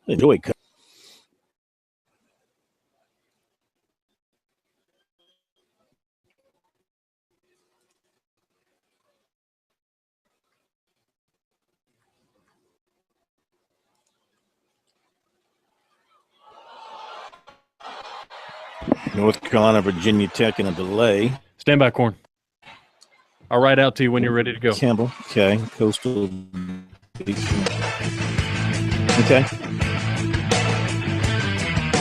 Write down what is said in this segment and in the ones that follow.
Enjoy. North Carolina, Virginia Tech in a delay. Stand by, Corn. I'll write out to you when you're ready to go. Campbell, okay. Coastal. Okay.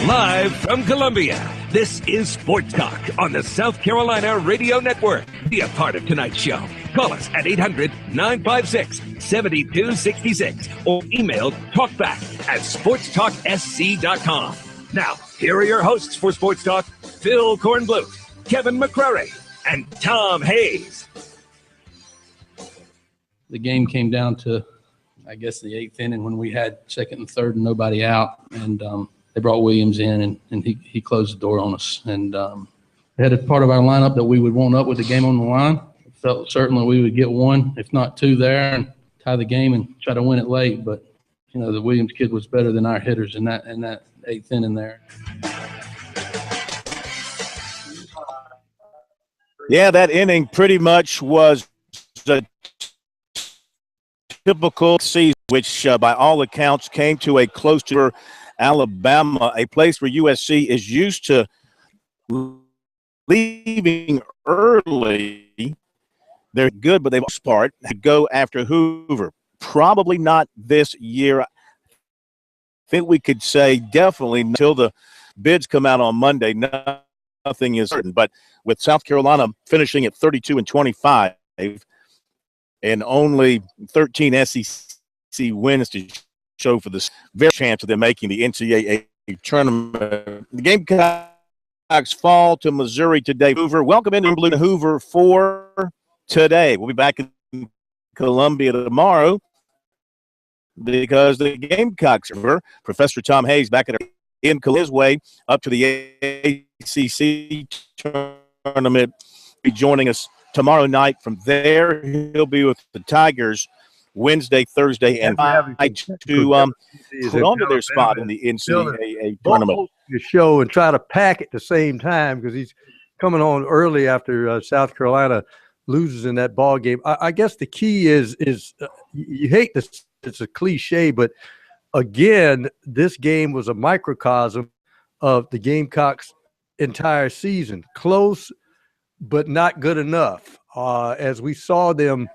Live from Columbia, this is Sports Talk on the South Carolina Radio Network. Be a part of tonight's show. Call us at 800-956-7266 or email talkback@sportstalksc.com. Now, here are your hosts for Sports Talk, Phil Kornbluth, Kevin McCrary, and Tom Hayes. The game came down to, I guess, the eighth inning when we had second and third and nobody out. And they brought Williams in, and he closed the door on us. And they had a part of our lineup that we would want up with the game on the line. Felt certainly we would get one, if not two there, and tie the game and try to win it late. But, you know, the Williams kid was better than our hitters in that eighth inning there. Yeah, that inning pretty much was a typical season, which by all accounts came to a close to Alabama, a place where USC is used to leaving early. They're good, but they've part to go after Hoover. Probably not this year. I think we could say definitely until the bids come out on Monday. Nothing is certain. But with South Carolina finishing at 32-25 and only 13 SEC wins to show for this very chance of them making the NCAA tournament, the Gamecocks fall to Missouri today. Hoover, welcome into Blue Hoover for today. We'll be back in Columbia tomorrow because the Gamecocks are Professor Tom Hayes back in his way up to the ACC tournament. Be joining us tomorrow night. From there, he'll be with the Tigers Wednesday, Thursday, and Friday to put onto their spot in the NCAA tournament. The show and try to pack at the same time because he's coming on early after South Carolina loses in that ball game. I guess the key is you hate this. It's a cliche, but again, this game was a microcosm of the Gamecocks' entire season. Close, but not good enough. As we saw them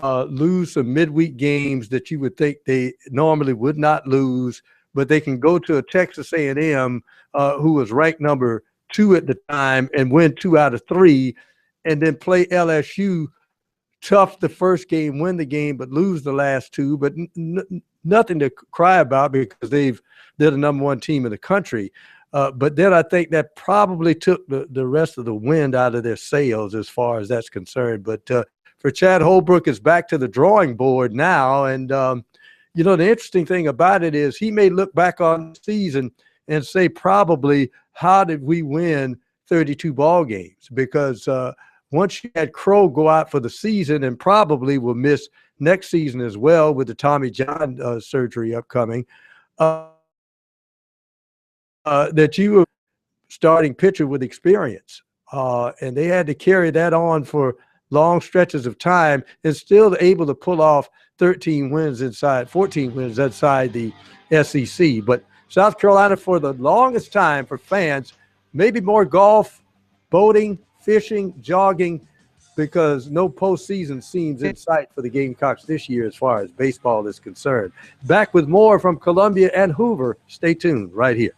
lose some midweek games that you would think they normally would not lose, but they can go to a Texas A&M who was ranked number 2 at the time and win 2 out of 3, and then play LSU tough the first game, win the game, but lose the last 2, but nothing to cry about because they're the number 1 team in the country. But then I think that probably took the rest of the wind out of their sails as far as that's concerned. But for Chad Holbrook, it's back to the drawing board now. And, you know, the interesting thing about it is he may look back on the season and say probably, how did we win 32 ball games? Because once you had Crow go out for the season and probably will miss next season as well with the Tommy John surgery upcoming, that you were starting pitcher with experience. And they had to carry that on for long stretches of time and still able to pull off 14 wins inside the SEC. But South Carolina, for the longest time for fans, maybe more golf, boating, fishing, jogging, because no postseason seems in sight for the Gamecocks this year as far as baseball is concerned. Back with more from Columbia and Hoover. Stay tuned right here.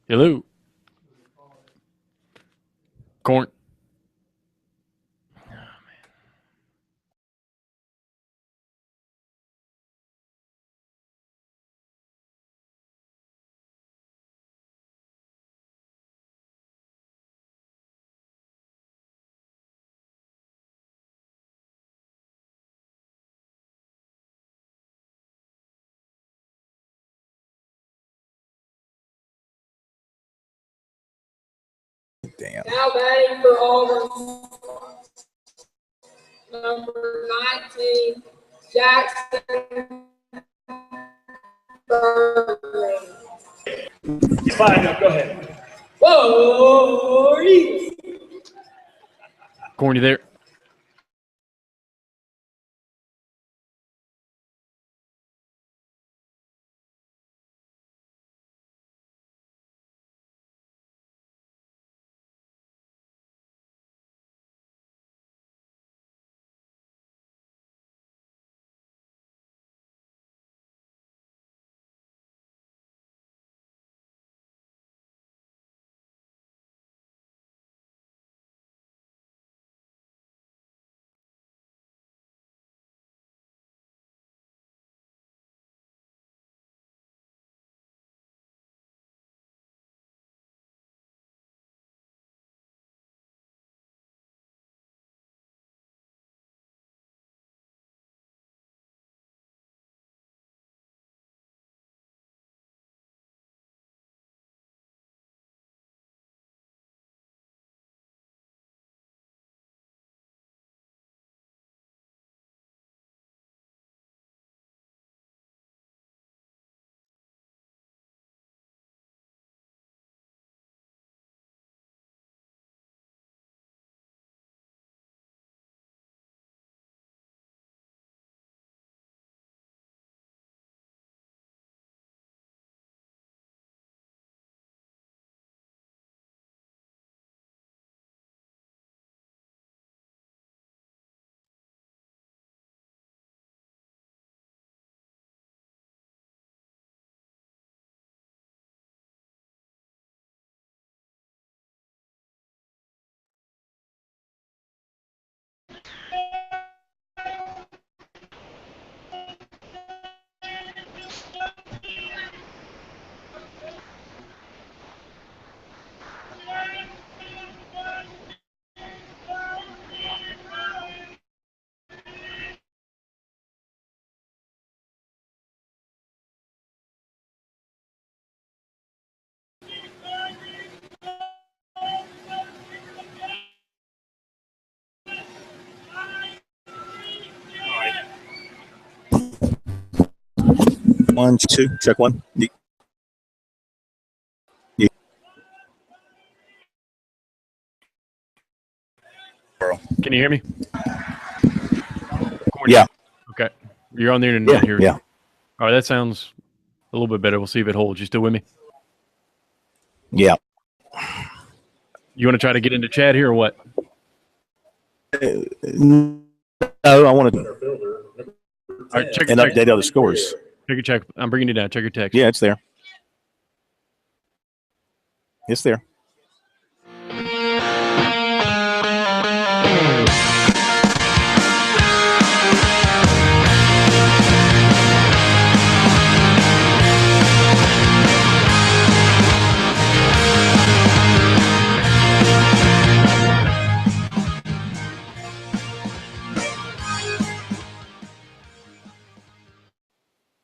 Hello. Corn. Damn. Now batting for Auburn, number 19, Jackson Bergman. Fine, now go ahead. Whoa, Eagles. Corny there. One, two, check one. Can you hear me? Corny. Yeah. Okay. You're on the internet here. Yeah. All right, that sounds a little bit better. We'll see if it holds. You still with me? Yeah. You want to try to get into chat here or what? No, I want to All right, check update other scores. Check your check. I'm bringing you down. Check your text. Yeah, it's there. It's there.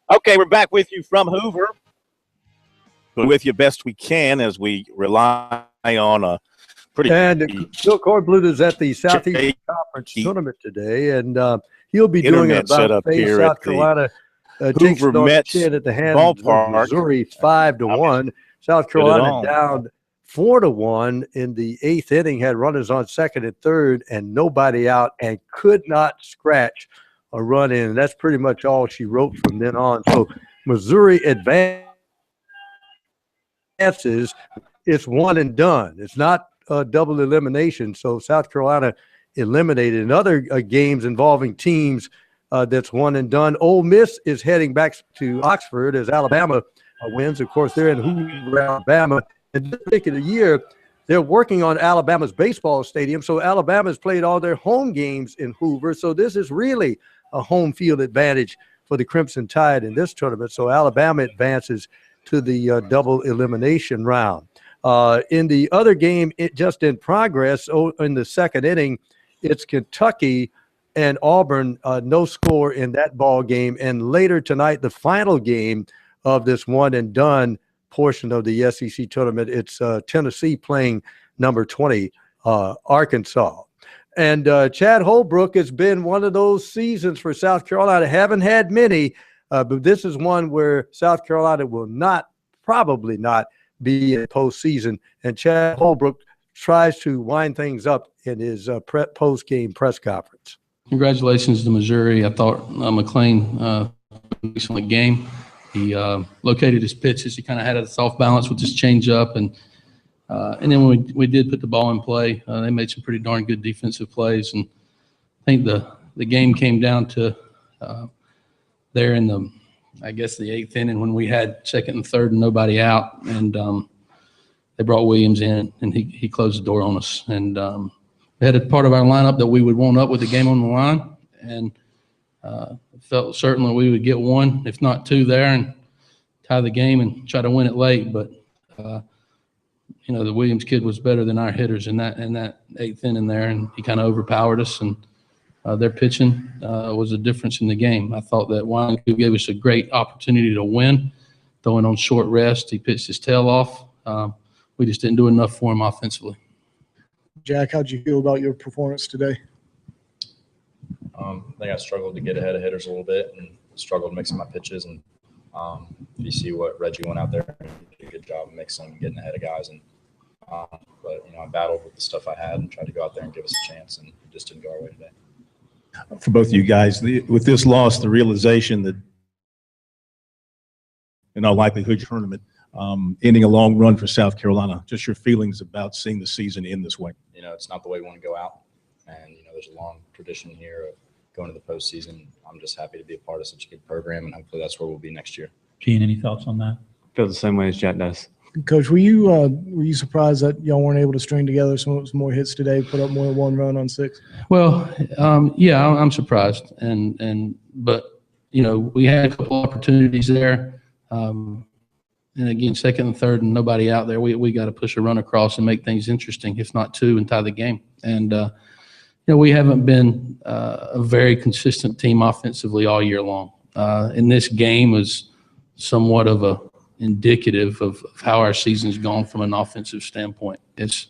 Okay, we're back with you from Hoover. With you best we can as we rely on a pretty. And Bill Kornblut is at the Southeast Conference tournament today, and he'll be doing Internet set about up here South at Carolina the takes Hoover it on the Mets chin at the hands of ballpark. Missouri 5-1. South Carolina down 4-1 in the eighth inning, had runners on second and third, and nobody out, and could not scratch a run in. That's pretty much all she wrote from then on. So Missouri advances. It's one and done. It's not a double elimination. So South Carolina eliminated. In other games involving teams, that's one and done. Ole Miss is heading back to Oxford as Alabama wins. Of course, they're in Hoover, Alabama. And this particular year, they're working on Alabama's baseball stadium. So Alabama's played all their home games in Hoover. So this is really a home field advantage for the Crimson Tide in this tournament. So Alabama advances to the double elimination round. In the other game, just in progress, in the second inning, it's Kentucky and Auburn, no score in that ball game. And later tonight, the final game of this one and done portion of the SEC tournament, it's Tennessee playing number 20, Arkansas. And Chad Holbrook has been one of those seasons for South Carolina. Haven't had many, but this is one where South Carolina will probably not be in postseason. And Chad Holbrook tries to wind things up in his post-game press conference. Congratulations to Missouri. I thought McClain recently game. He located his pitches. He kind of had a soft balance with his changeup, and then when we did put the ball in play, they made some pretty darn good defensive plays. And I think the game came down to there in the 8th inning when we had second and third and nobody out, and they brought Williams in, and he closed the door on us. And we had a part of our lineup that we would want up with the game on the line, and felt certain that we would get one, if not two, there and tie the game and try to win it late. But the Williams kid was better than our hitters in that 8th inning there, and he kind of overpowered us. And their pitching was a difference in the game. I thought that Wynkoop gave us a great opportunity to win, throwing on short rest. He pitched his tail off. We just didn't do enough for him offensively. Jack, how'd you feel about your performance today? I think I struggled to get ahead of hitters a little bit and struggled mixing my pitches. And you see what Reggie went out there and did a good job of mixing and getting ahead of guys. And but I battled with the stuff I had and tried to go out there and give us a chance, and it just didn't go our way today. For both of you guys, with this loss, the realization that in all likelihood tournament ending a long run for South Carolina, just your feelings about seeing the season end this way. It's not the way we want to go out, and there's a long tradition here of going to the postseason. I'm just happy to be a part of such a good program, and hopefully that's where we'll be next year. Gene, any thoughts on that? I feel the same way as Jack does. Coach, were you surprised that y'all weren't able to string together some more hits today, put up more than one run on 6? Well, yeah, I'm surprised, but we had a couple opportunities there, and again, second and third and nobody out there. We got to push a run across and make things interesting, if not two, and tie the game. And we haven't been a very consistent team offensively all year long. And this game was somewhat of a indicative of how our season's gone from an offensive standpoint. It's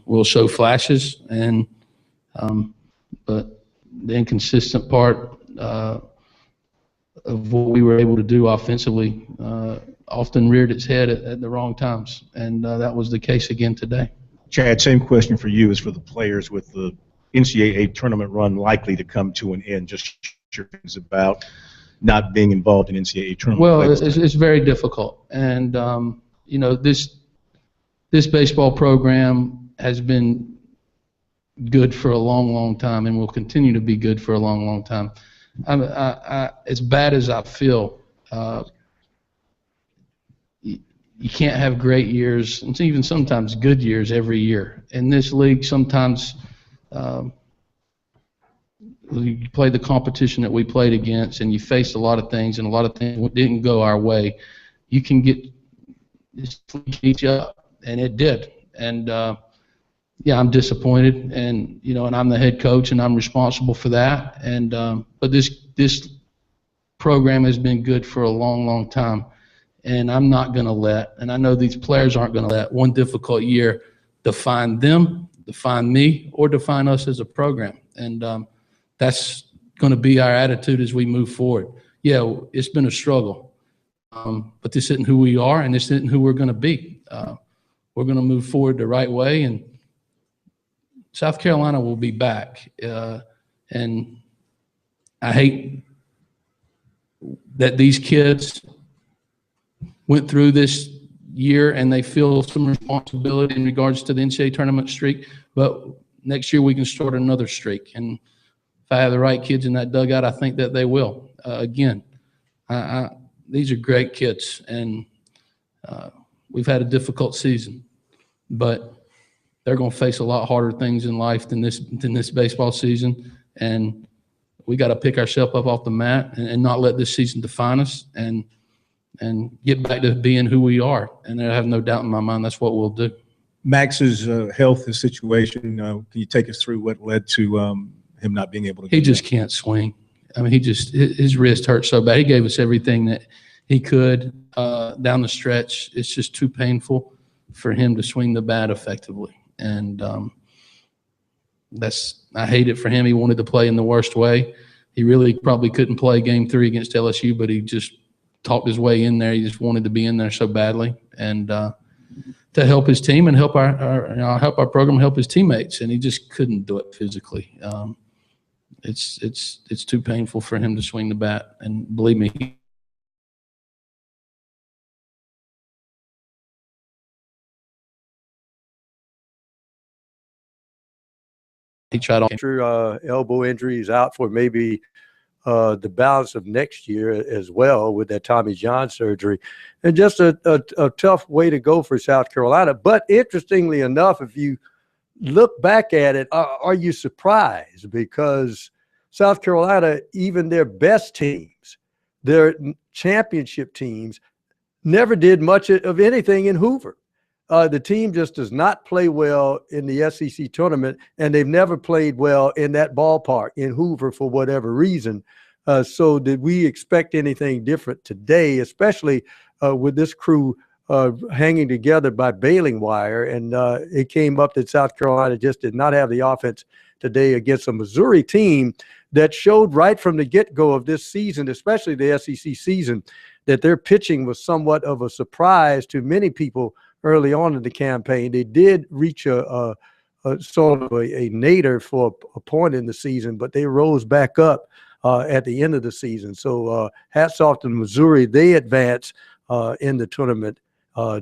we'll show flashes, and but the inconsistent part of what we were able to do offensively often reared its head at the wrong times, and that was the case again today. Chad, same question for you as for the players with the NCAA tournament run likely to come to an end. Just your things about not being involved in NCAA tournament. Well, it's very difficult, and this baseball program has been good for a long, long time, and will continue to be good for a long, long time. As bad as I feel, you can't have great years, and even sometimes good years every year. In this league, sometimes you play the competition that we played against, and you faced a lot of things, and a lot of things didn't go our way. You can get each up, and it did. And yeah, I'm disappointed, and and I'm the head coach, and I'm responsible for that. And but this program has been good for a long, long time, and I'm not going to let, and I know these players aren't going to let one difficult year define them, define me, or define us as a program. And that's going to be our attitude as we move forward. Yeah, it's been a struggle, but this isn't who we are, and this isn't who we're going to be. We're going to move forward the right way, and South Carolina will be back. And I hate that these kids went through this year and they feel some responsibility in regards to the NCAA tournament streak, but next year we can start another streak. And if I have the right kids in that dugout, I think that they will. Again, these are great kids, and we've had a difficult season, but they're going to face a lot harder things in life than this baseball season, and we got to pick ourselves up off the mat and not let this season define us, and get back to being who we are. And I have no doubt in my mind that's what we'll do. Max's health situation, can you take us through what led to him not being able to? He just can't swing. I mean, his wrist hurts so bad. He gave us everything that he could down the stretch. It's just too painful. for him to swing the bat effectively. And I hate it for him. He wanted to play in the worst way. He really probably couldn't play game 3 against LSU, but he just talked his way in there. He just wanted to be in there so badly, and to help his team and help our program, help his teammates, and he just couldn't do it physically. It's too painful for him to swing the bat, and believe me, he tried on. Elbow injuries out for maybe the balance of next year as well with that Tommy John surgery. And just a tough way to go for South Carolina. But interestingly enough, if you look back at it, are you surprised? Because South Carolina, even their best teams, their championship teams, never did much of anything in Hoover. The team just does not play well in the SEC tournament, and they've never played well in that ballpark in Hoover for whatever reason. So did we expect anything different today, especially with this crew hanging together by baling wire? And it came up that South Carolina just did not have the offense today against a Missouri team that showed right from the get-go of this season, especially the SEC season, that their pitching was somewhat of a surprise to many people early on in the campaign. They did reach a sort of a nadir for a point in the season, but they rose back up at the end of the season. So hats off to Missouri. They advance in the tournament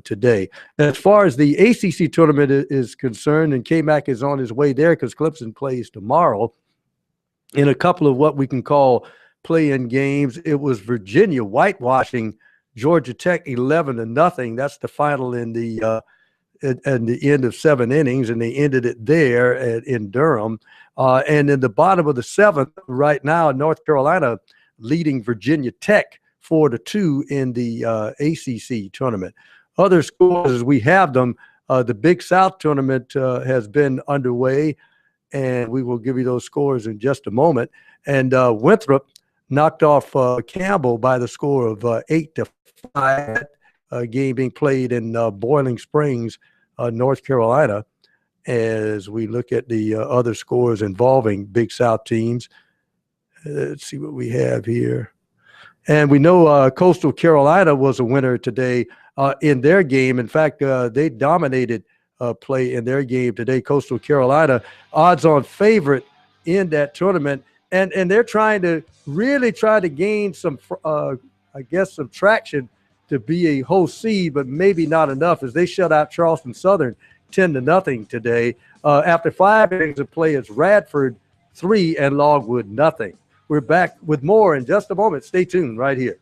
today. As far as the ACC tournament is concerned, and K-Mac is on his way there because Clemson plays tomorrow in a couple of what we can call play-in games. It was Virginia whitewashing Georgia Tech 11-0. That's the final in the end of 7 innings, and they ended it there in Durham. And in the bottom of the 7th, right now, North Carolina leading Virginia Tech 4-2 in the ACC tournament. Other scores as we have them, the Big South tournament has been underway, and we will give you those scores in just a moment. And Winthrop knocked off Campbell by the score of 8-5. A game being played in Boiling Springs, North Carolina. As we look at the other scores involving Big South teams, let's see what we have here. And we know Coastal Carolina was a winner today in their game. In fact, they dominated play in their game today. Coastal Carolina, odds-on favorite in that tournament. And they're trying to gain some, some traction to be a host seed, but maybe not enough as they shut out Charleston Southern 10-0 today. After 5 innings of play, it's Radford 3 and Logwood 0. We're back with more in just a moment. Stay tuned right here.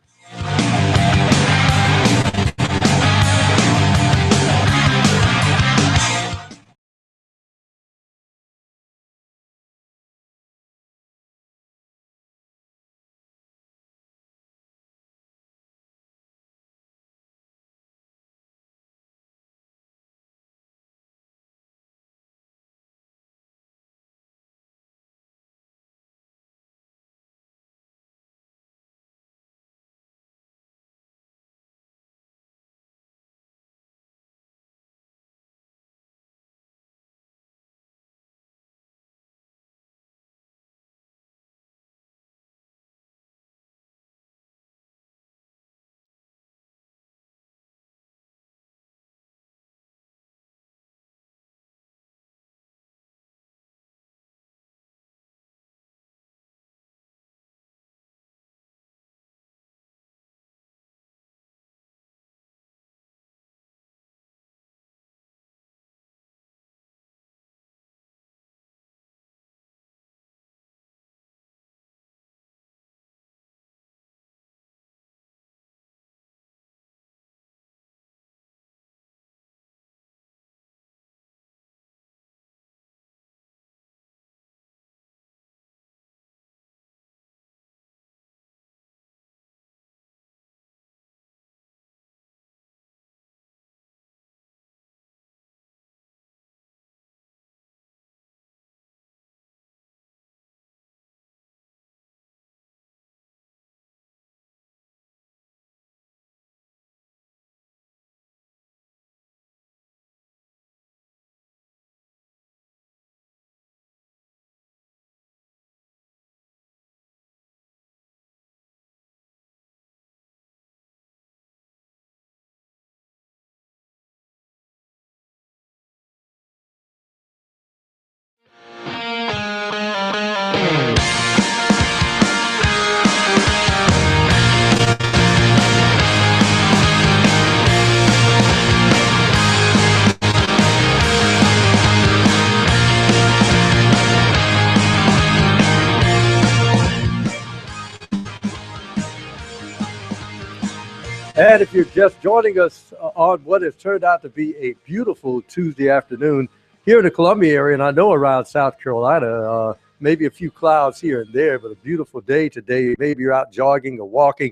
And if you're just joining us on what has turned out to be a beautiful Tuesday afternoon here in the Columbia area, and I know around South Carolina, maybe a few clouds here and there, but a beautiful day today. Maybe you're out jogging or walking.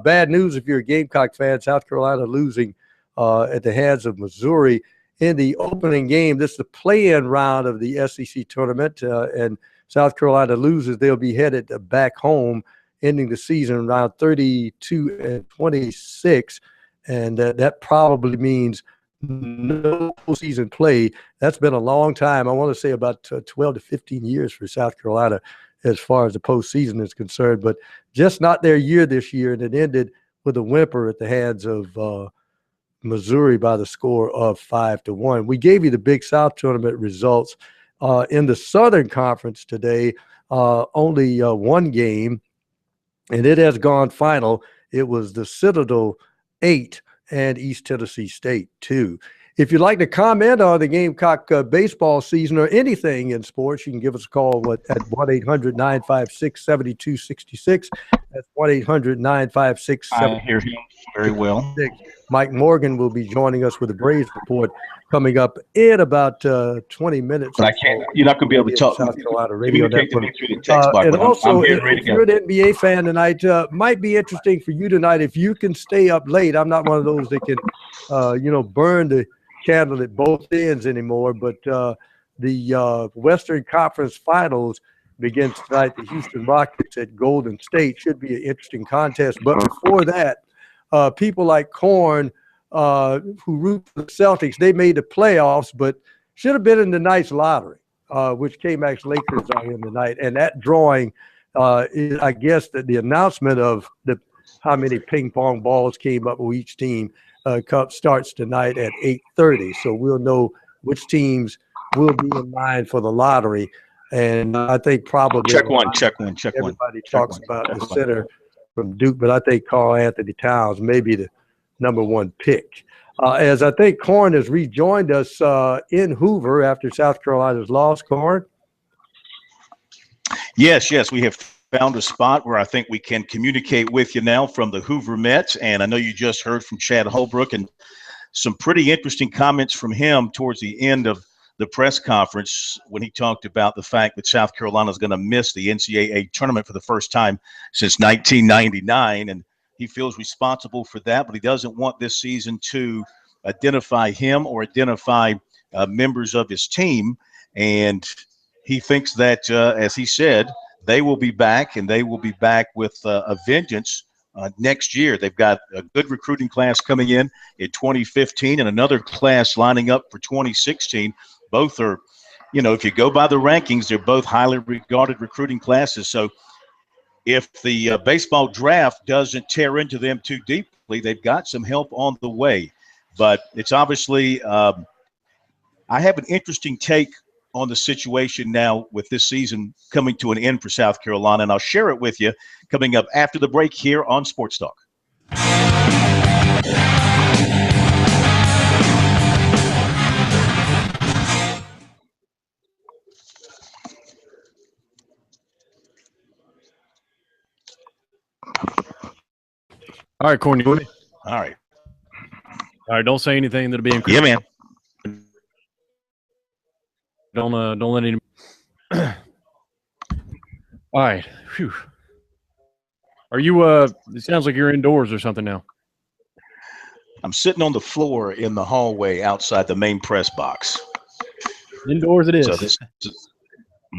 Bad news if you're a Gamecock fan, South Carolina losing at the hands of Missouri in the opening game. This is the play-in round of the SEC tournament, and South Carolina loses. They'll be headed back home, ending the season around 32-26, and that probably means no season play. That's been a long time. I want to say about 12 to 15 years for South Carolina as far as the postseason is concerned, but just not their year this year, and it ended with a whimper at the hands of Missouri by the score of 5-1. We gave you the Big South tournament results. In the Southern Conference today, only one game, and it has gone final. It was the Citadel 8 and East Tennessee State 2. If you'd like to comment on the Gamecock baseball season or anything in sports, you can give us a call at 1-800-956-7266. That's 1-800-956-7266. I hear him very well. Mike Morgan will be joining us with a Braves report coming up in about 20 minutes. But I can't. You're not going to be able to talk. South Carolina Radio Communicate Network. to me through the text box. And also, if you're an NBA fan tonight, might be interesting for you tonight if you can stay up late. I'm not one of those that can, burn the candle at both ends anymore. But the Western Conference Finals begins tonight. The Houston Rockets at Golden State should be an interesting contest. But before that, people like Korn, who root for the Celtics, they made the playoffs, but should have been in the night's lottery, which K-Max Lakers are in tonight. And that drawing is, I guess, that the announcement of how many ping pong balls came up with each team starts tonight at 8:30. So we'll know which teams will be in line for the lottery. And I think probably everybody talks about the center from Duke, but I think Karl Anthony Towns may be the number one pick. As I think Korn has rejoined us in Hoover after South Carolina's loss. Korn? Yes, we have found a spot where I think we can communicate with you now from the Hoover Mets, and I know you just heard from Chad Holbrook and some pretty interesting comments from him towards the end of the press conference when he talked about the fact that South Carolina is going to miss the NCAA tournament for the first time since 1999, and he feels responsible for that, but he doesn't want this season to identify him or identify members of his team, and he thinks that, as he said, they will be back, and they will be back with a vengeance next year. They've got a good recruiting class coming in 2015 and another class lining up for 2016. Both are, if you go by the rankings, they're both highly regarded recruiting classes. So if the baseball draft doesn't tear into them too deeply, they've got some help on the way. But it's obviously I have an interesting take on the situation now with this season coming to an end for South Carolina, and I'll share it with you coming up after the break here on Sports Talk. All right, Corny. All right. Don't say anything that'll be incorrect. Yeah, man. Don't let any. All right. Whew. Are you? It sounds like you're indoors or something now. I'm sitting on the floor in the hallway outside the main press box. Indoors it is. So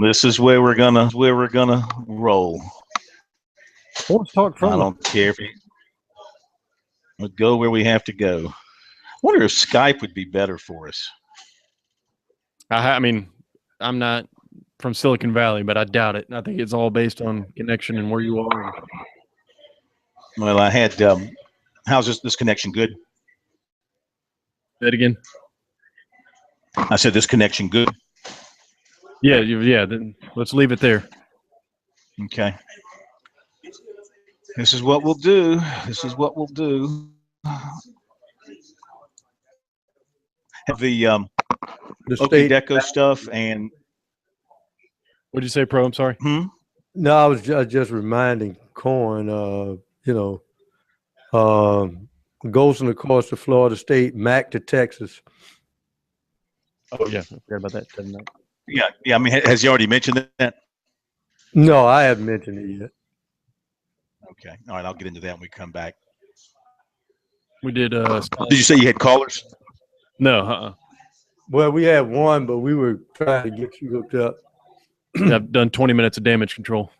this is where we're gonna roll. Sports Talk I don't care if we'll go where we have to go. I wonder if Skype would be better for us. I mean, I'm not from Silicon Valley, but I doubt it. I think it's all based on connection and where you are. Well, I had how's this connection good? Say it again. I said this connection good. Yeah. Then let's leave it there. Okay. This is what we'll do. Have the Okie Deco stuff and. What did you say, Pro? I'm sorry. No, I was just reminding Korn, Golson, of course, to Florida State. Mack to Texas. Oh, yeah. I forgot about that. 7-9. Yeah. I mean, has he already mentioned that? No, I haven't mentioned it yet. Okay. All right. I'll get into that when we come back. We did. Did you say you had callers? No. Well, we had one, but we were trying to get you hooked up. I've done 20 minutes of damage control.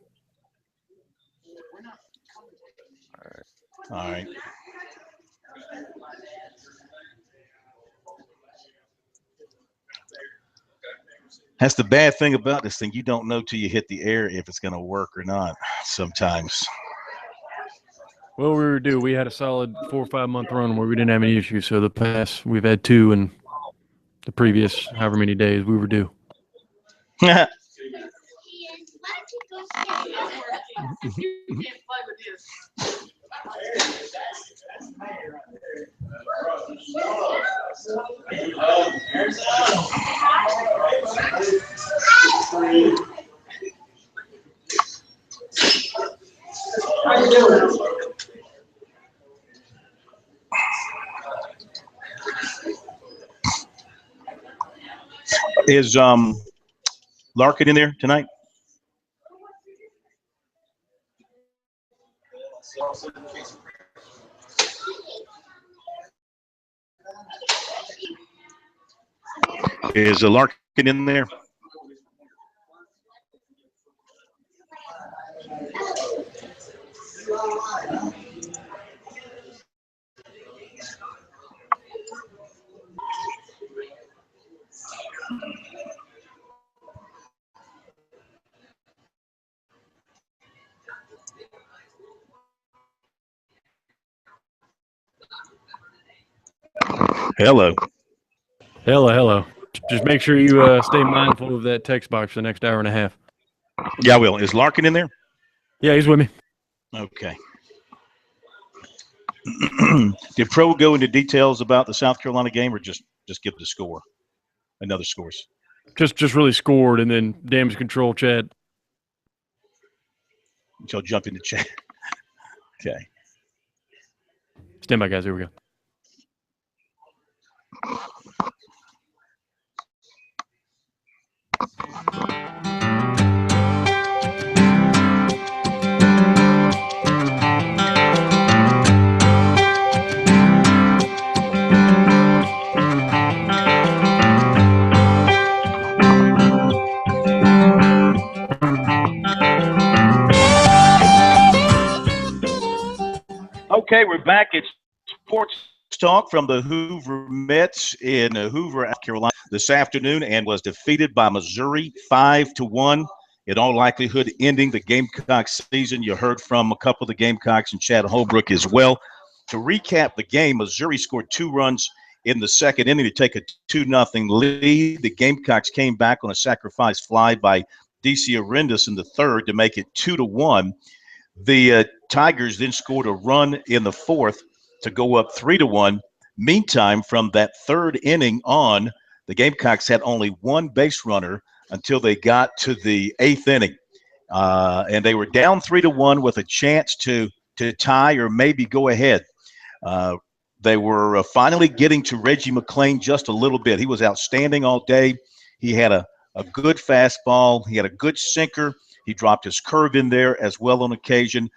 All right. That's the bad thing about this thing. You don't know till you hit the air if it's going to work or not sometimes. Well, we were due. We had a solid 4 or 5 month run where we didn't have any issues. So the past, we've had 2 in the previous however many days we were due. Is Larkin in there tonight? Is Larkin in there? Hello. Hello. Just make sure you stay mindful of that text box for the next hour and a half. Yeah, I will. Is Larkin in there? Yeah, he's with me. Okay. Did Pro go into details about the South Carolina game, or just give the score, another scores? Just really scored, and then damage control, Chad. So jump in the chat. Okay. Stand by, guys. Here we go. Okay, we're back at Sports Talk from the Hoover Mets in Hoover, South Carolina this afternoon, and was defeated by Missouri 5-1. In all likelihood, ending the Gamecocks season. You heard from a couple of the Gamecocks and Chad Holbrook as well. To recap the game, Missouri scored 2 runs in the second inning to take a 2-0 lead. The Gamecocks came back on a sacrifice fly by DC Arendis in the third to make it 2-1. The Tigers then scored a run in the fourth to go up 3-1. Meantime, from that third inning on, the Gamecocks had only 1 base runner until they got to the 8th inning. And they were down 3-1 with a chance to tie or maybe go ahead. They were finally getting to Reggie McClain just a little bit. He was outstanding all day. He had a good fastball. He had a good sinker. He dropped his curve in there as well on occasion.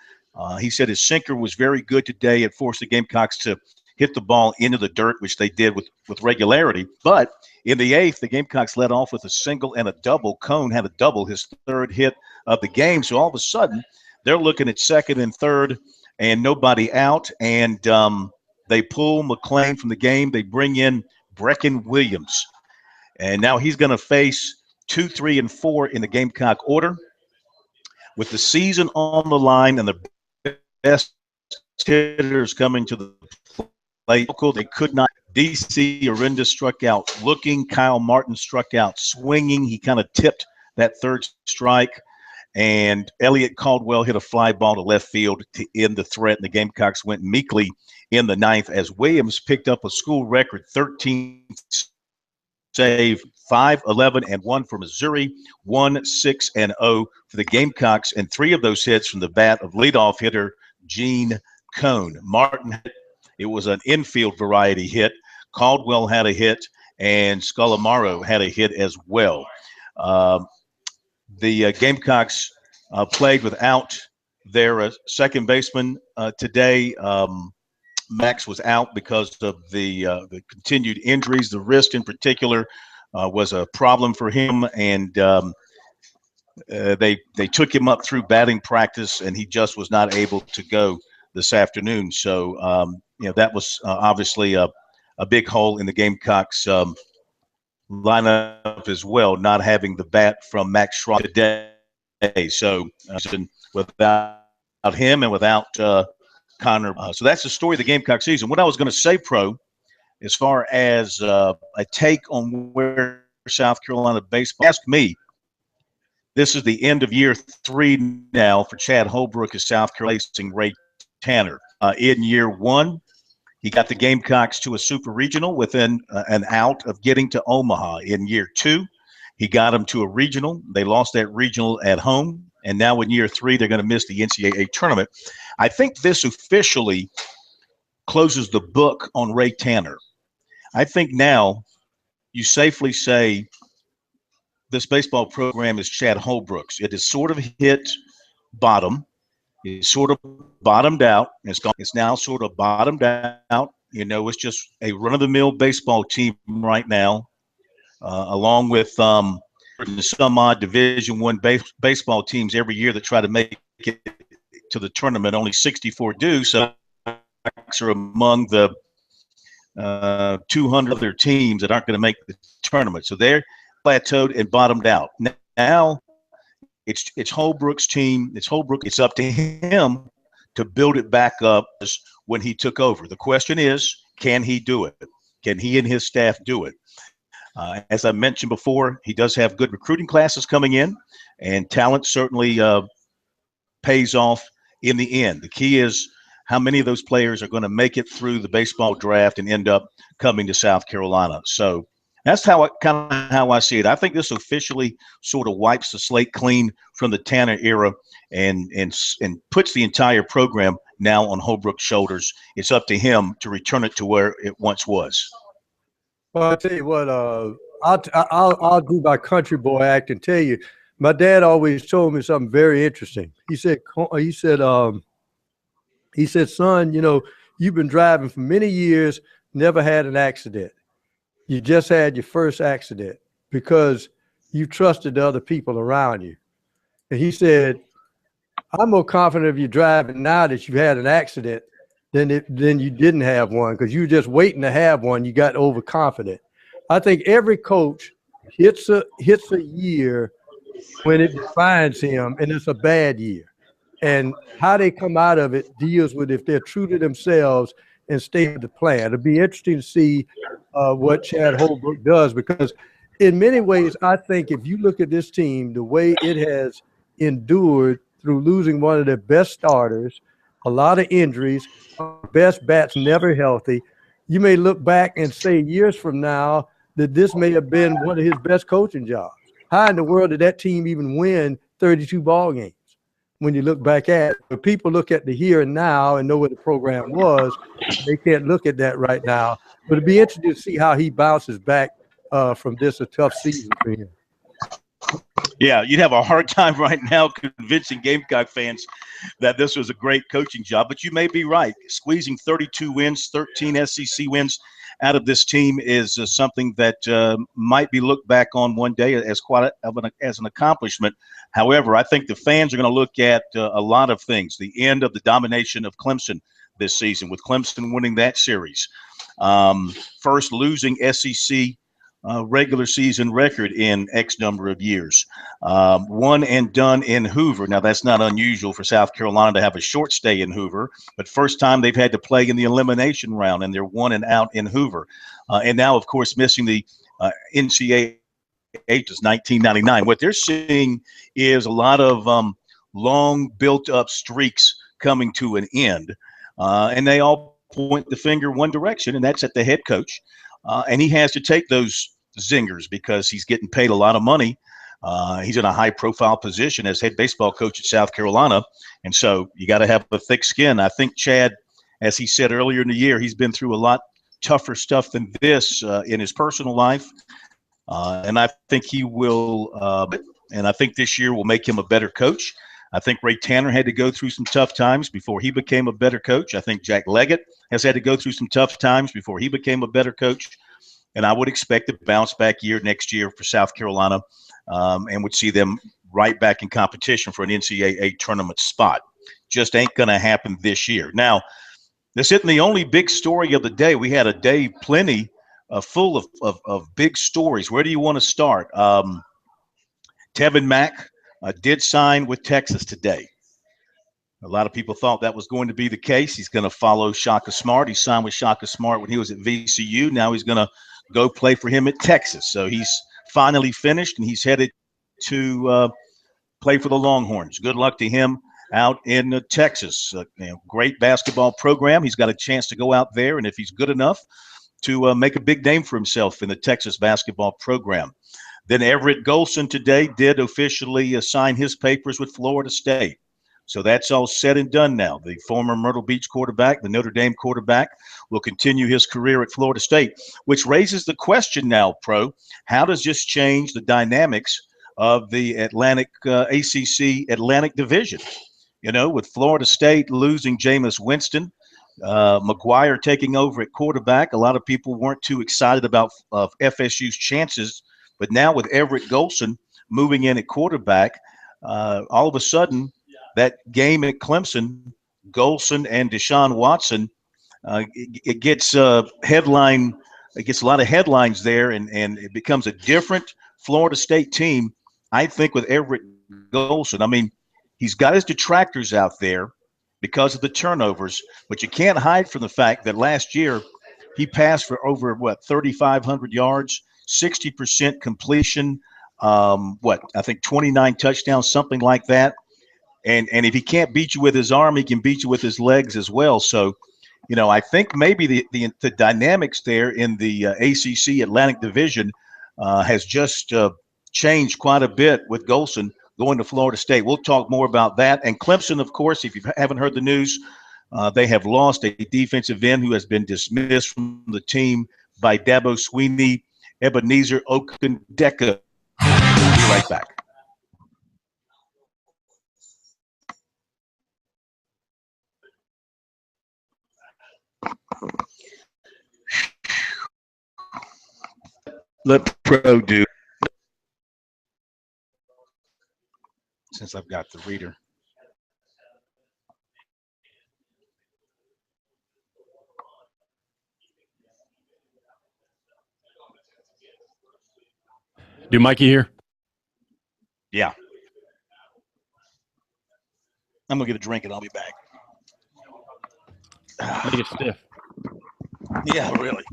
He said his sinker was very good today. It forced the Gamecocks to hit the ball into the dirt, which they did with regularity. But in the 8th, the Gamecocks led off with a single and a double. Cone had a double, his 3rd hit of the game. So all of a sudden, they're looking at 2nd and 3rd and nobody out. And they pull McClain from the game. They bring in Brecken Williams. And now he's going to face 2, 3, and 4 in the Gamecock order. With the season on the line and the best hitters coming to the plate, they could not. DC Arendis struck out looking. Kyle Martin struck out swinging. He kind of tipped that 3rd strike. And Elliott Caldwell hit a fly ball to left field to end the threat. And the Gamecocks went meekly in the 9th as Williams picked up a school record 13 save, 5-11-1 for Missouri, 1-6-0 for the Gamecocks, and 3 of those hits from the bat of leadoff hitter Gene Cone. Martin It was an infield variety hit. Caldwell had a hit, and Sculamaro had a hit as well. The Gamecocks played without their second baseman today. Max was out because of the continued injuries. The wrist, in particular, was a problem for him, and they took him up through batting practice, and he just was not able to go this afternoon. So that was obviously a big hole in the Gamecocks lineup as well, not having the bat from Max Schrock today. So without him and without Connor. So that's the story of the Gamecock season. What I was going to say, Pro, as far as a take on where South Carolina baseball, ask me. This is the end of year 3 now for Chad Holbrook as South Carolina facing Ray Tanner. In year 1, he got the Gamecocks to a super regional within an out of getting to Omaha. In year 2, he got them to a regional. They lost that regional at home. And now in year 3, they're going to miss the NCAA tournament. I think this officially closes the book on Ray Tanner. I think now you safely say this baseball program is Chad Holbrook's. It has sort of hit bottom. It's sort of bottomed out. It's now sort of bottomed out. It's just a run-of-the-mill baseball team right now, along with some odd Division I baseball teams every year that try to make it to the tournament. Only 64 do, so are among the 200 other teams that aren't going to make the tournament. So they're plateaued and bottomed out. Now it's Holbrook's team. It's up to him to build it back up as when he took over. The question is, can he do it? Can he and his staff do it? As I mentioned before, he does have good recruiting classes coming in, and talent certainly pays off in the end. The key is how many of those players are going to make it through the baseball draft and end up coming to South Carolina. So that's how I see it. I think this officially sort of wipes the slate clean from the Tanner era and puts the entire program now on Holbrook's shoulders. It's up to him to return it to where it once was. Well, I'll tell you what, I'll do my country boy act and tell you, my dad always told me something very interesting. He said, son, you've been driving for many years, never had an accident. You just had your first accident because you trusted the other people around you. And he said, I'm more confident of you driving now that you've had an accident than you didn't have one, because you were just waiting to have one. You got overconfident. I think every coach hits a year when it defines him, and it's a bad year. And how they come out of it deals with if they're true to themselves and stay with the plan. It'll be interesting to see what Chad Holbrook does, because in many ways, I think if you look at this team, the way it has endured through losing one of their best starters, a lot of injuries, best bats never healthy, you may look back and say years from now that this may have been one of his best coaching jobs. How in the world did that team even win 32 ball games when you look back at it? But people look at the here and now and know what the program was. They can't look at that right now. But it'd be interesting to see how he bounces back from this, a tough season for him. Yeah, you'd have a hard time right now convincing Gamecock fans that this was a great coaching job, but you may be right. Squeezing 32 wins, 13 SEC wins out of this team is something that might be looked back on one day as quite as an accomplishment. However, I think the fans are going to look at a lot of things. The end of the domination of Clemson this season, with Clemson winning that series. First losing SEC regular season record in X number of years. One and done in Hoover. Now, that's not unusual for South Carolina to have a short stay in Hoover, but first time they've had to play in the elimination round, and they're 1 and out in Hoover. And now, of course, missing the NCAA since 1999. What they're seeing is a lot of long built-up streaks coming to an end, and they all point the finger one direction, and that's at the head coach. And he has to take those zingers because he's getting paid a lot of money. He's in a high-profile position as head baseball coach at South Carolina, and so you got to have a thick skin. I think Chad as he said earlier in the year, he's been through a lot tougher stuff than this in his personal life. And I think he will, and I think this year will make him a better coach. I think Ray Tanner had to go through some tough times before he became a better coach. I think Jack Leggett has had to go through some tough times before he became a better coach. And I would expect a bounce back year next year for South Carolina, and would see them right back in competition for an NCAA tournament spot. Just ain't going to happen this year. Now, this isn't the only big story of the day. We had a day plenty full of big stories. Where do you want to start? Tevin Mack did sign with Texas today. A lot of people thought that was going to be the case. He's going to follow Shaka Smart. He signed with Shaka Smart when he was at VCU. Now he's going to go play for him at Texas. So he's finally finished, and he's headed to play for the Longhorns. Good luck to him out in Texas. Great basketball program. He's got a chance to go out there, and if he's good enough, to make a big name for himself in the Texas basketball program. Then Everett Golson today did officially sign his papers with Florida State. So that's all said and done now. The former Myrtle Beach quarterback, the Notre Dame quarterback, will continue his career at Florida State, which raises the question now, Pro, how does this change the dynamics of the ACC Atlantic Division? You know, with Florida State losing Jameis Winston, McGuire taking over at quarterback, a lot of people weren't too excited about FSU's chances. But now with Everett Golson moving in at quarterback, all of a sudden that game at Clemson, Golson and Deshaun Watson, it gets headline. It gets a lot of headlines there, and it becomes a different Florida State team, I think, with Everett Golson. I mean, he's got his detractors out there because of the turnovers, but you can't hide from the fact that last year he passed for over, 3,500 yards, 60% completion, I think 29 touchdowns, something like that. And if he can't beat you with his arm, he can beat you with his legs as well. So, you know, I think maybe the dynamics there in the ACC Atlantic Division has just changed quite a bit with Golson going to Florida State. We'll talk more about that. And Clemson, of course, if you haven't heard the news, they have lost a defensive end who has been dismissed from the team by Dabo Swinney, Ebenezer Okundeka. We'll be right back. Let Pro do, since I've got the reader. Do Mikey here? Yeah. I'm going to get a drink and I'll be back. Make it stiff. Yeah, really.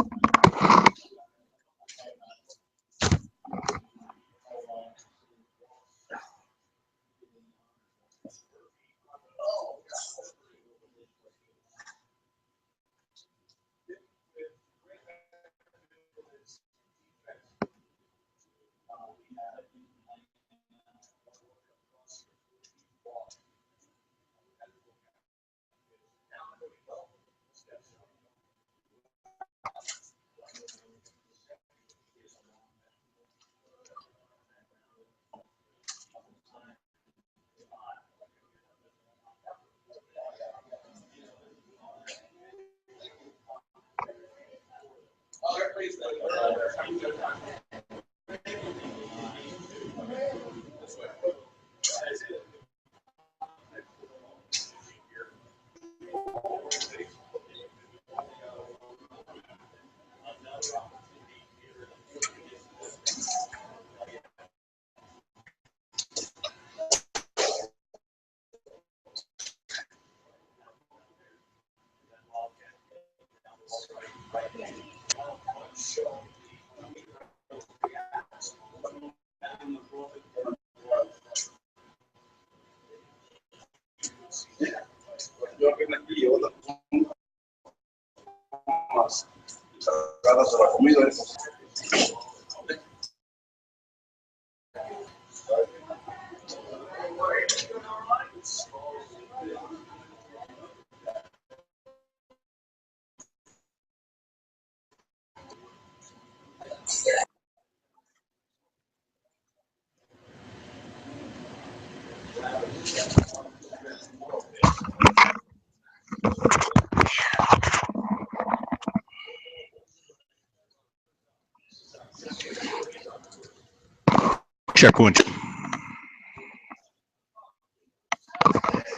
Check one.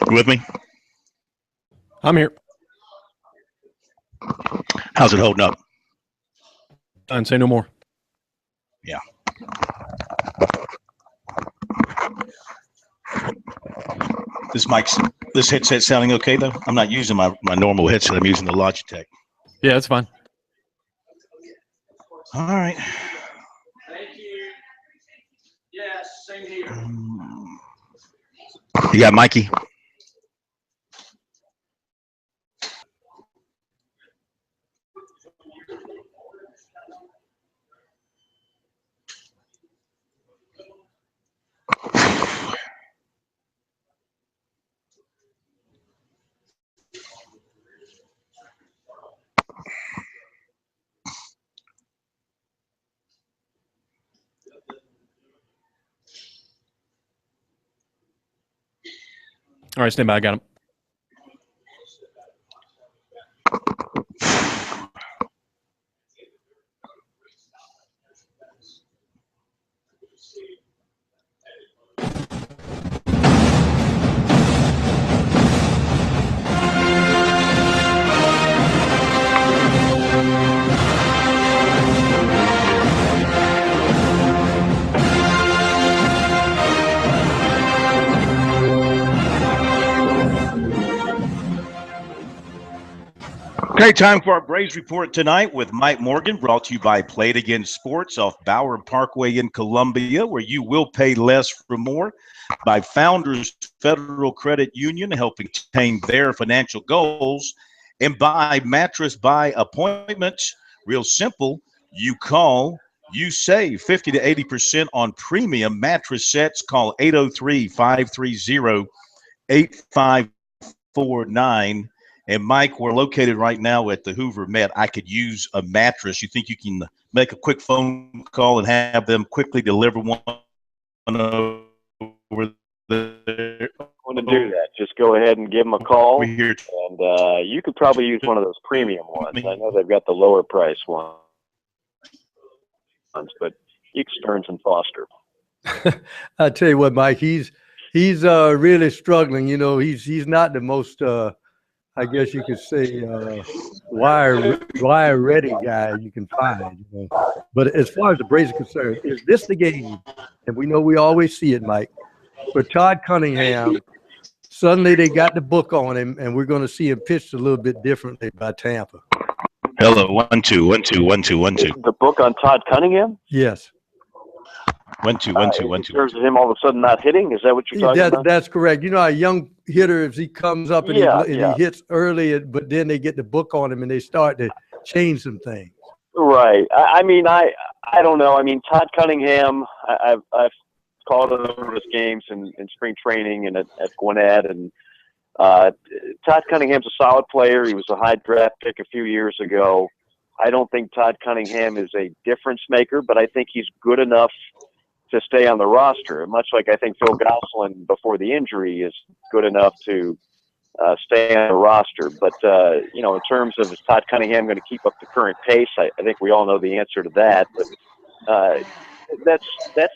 You with me? I'm here. How's it holding up? And say no more. Yeah. This headset sounding okay though? I'm not using my normal headset. I'm using the Logitech. Yeah, it's fine. All right. Thank you. Yes, same here. You got Mikey? All right, stand by. I got him. Okay, time for our Braves Report tonight with Mike Morgan, brought to you by Play It Again Sports off Bower Parkway in Columbia, where you will pay less for more, by Founders Federal Credit Union, helping attain their financial goals, and by Mattress by Appointments. Real simple. You call, you save 50 to 80% on premium mattress sets. Call 803-530-8549. And Mike, we're located right now at the Hoover Met. I could use a mattress. You think you can make a quick phone call and have them quickly deliver one over there? Want to do that? Just go ahead and give them a call, We're here. and you could probably use one of those premium ones. I know they've got the lower price ones, but you can Stearns and Foster. I tell you what, Mike, he's really struggling. You know, he's not the most I guess you could say wire ready guy you can find. You know? But as far as the Braves are concerned, is this the game? And we know we always see it, Mike. For Todd Cunningham, suddenly they got the book on him, and we're going to see him pitched a little bit differently by Tampa. Hello, 1 2 1 2 1 2 1 2. The book on Todd Cunningham? Yes. 1 2 1 2 1 2. In terms of him all of a sudden not hitting, is that what you're talking about? That's correct. You know, a young hitter, if he comes up and, he hits early, but then they get the book on him and they start to change some things. Right. I mean, I don't know. I mean, Todd Cunningham, I've called over his games in spring training and at Gwinnett, and Todd Cunningham's a solid player. He was a high draft pick a few years ago. I don't think Todd Cunningham is a difference maker, but I think he's good enough to stay on the roster, much like I think Phil Gosselin before the injury is good enough to stay on the roster. But, you know, in terms of is Todd Cunningham going to keep up the current pace, I think we all know the answer to that. But that's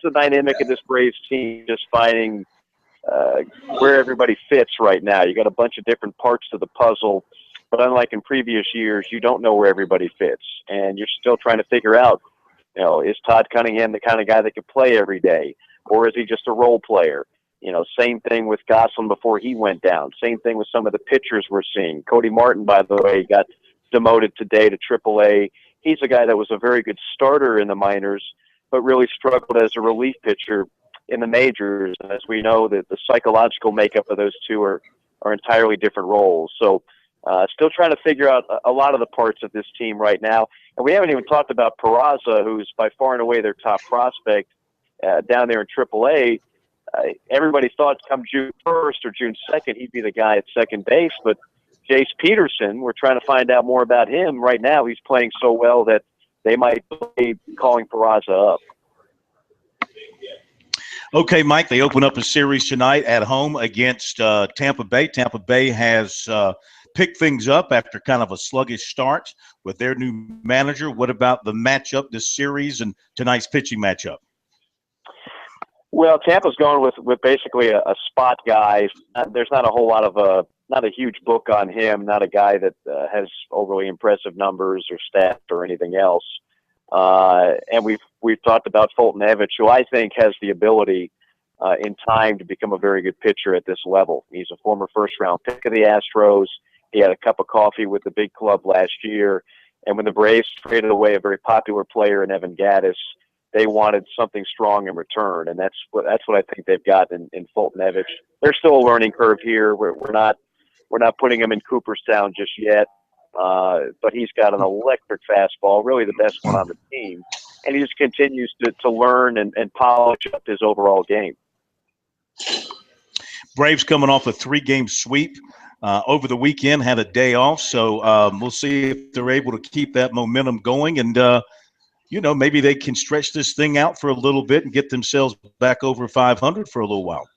the dynamic of this Braves team, just finding where everybody fits right now. You got a bunch of different parts to the puzzle, but unlike in previous years, you don't know where everybody fits, and you're still trying to figure out, you know, is Todd Cunningham the kind of guy that can play every day, or is he just a role player? You know, same thing with Gosselin before he went down. Same thing with some of the pitchers we're seeing. Cody Martin, by the way, got demoted today to AAA. He's a guy that was a very good starter in the minors, but really struggled as a relief pitcher in the majors. And as we know, that the psychological makeup of those two are entirely different roles. So still trying to figure out a lot of the parts of this team right now. And we haven't even talked about Peraza, who's by far and away their top prospect down there in AAA. Everybody thought come June 1st or June 2nd, he'd be the guy at second base. But Jace Peterson, we're trying to find out more about him. Right now, he's playing so well that they might be calling Peraza up. Okay, Mike, they open up a series tonight at home against Tampa Bay. Tampa Bay has picked things up after kind of a sluggish start with their new manager. What about the matchup, this series, and tonight's pitching matchup? Well, Tampa's going with basically a spot guy. There's not a whole lot of not a huge book on him, not a guy that has overly impressive numbers or stats or anything else. And we've talked about Fulton Evich, who I think has the ability in time to become a very good pitcher at this level. He's a former first-round pick of the Astros. He had a cup of coffee with the big club last year. And when the Braves traded away a very popular player in Evan Gattis, they wanted something strong in return, and that's what I think they've got in Fulton Evich. There's still a learning curve here. We're not putting him in Cooperstown just yet, but he's got an electric fastball, really the best one on the team, and he just continues to learn and polish up his overall game. Braves coming off a 3-game sweep over the weekend, had a day off, so we'll see if they're able to keep that momentum going and maybe they can stretch this thing out for a little bit and get themselves back over 500 for a little while.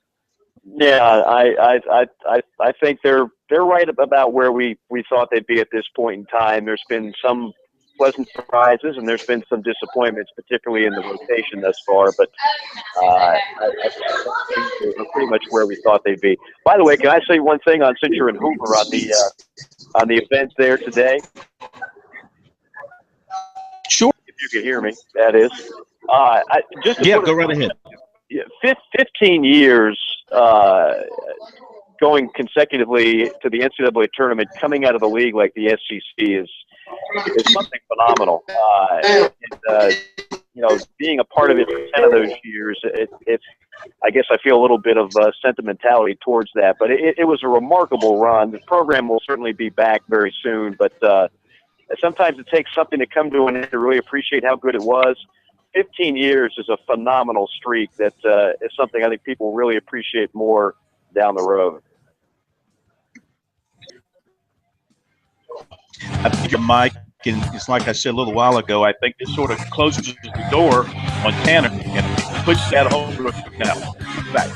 Yeah, I think they're right about where we thought they'd be at this point in time. There's been some pleasant surprises and there's been some disappointments, particularly in the rotation thus far. But I think they're pretty much where we thought they'd be. By the way, can I say one thing since you're in Hoover on the event there today? Sure. You can hear me, that is. Go right ahead. 15 years going consecutively to the NCAA tournament, coming out of the league like the SEC is something phenomenal. Being a part of it for 10 of those years, it's I guess I feel a little bit of sentimentality towards that. But it was a remarkable run. The program will certainly be back very soon, but sometimes it takes something to come to an end to really appreciate how good it was. 15 years is a phenomenal streak that is something I think people really appreciate more down the road. I think, Mike, and it's like I said a little while ago, I think this sort of closes the door on Tanner and puts that whole group now back.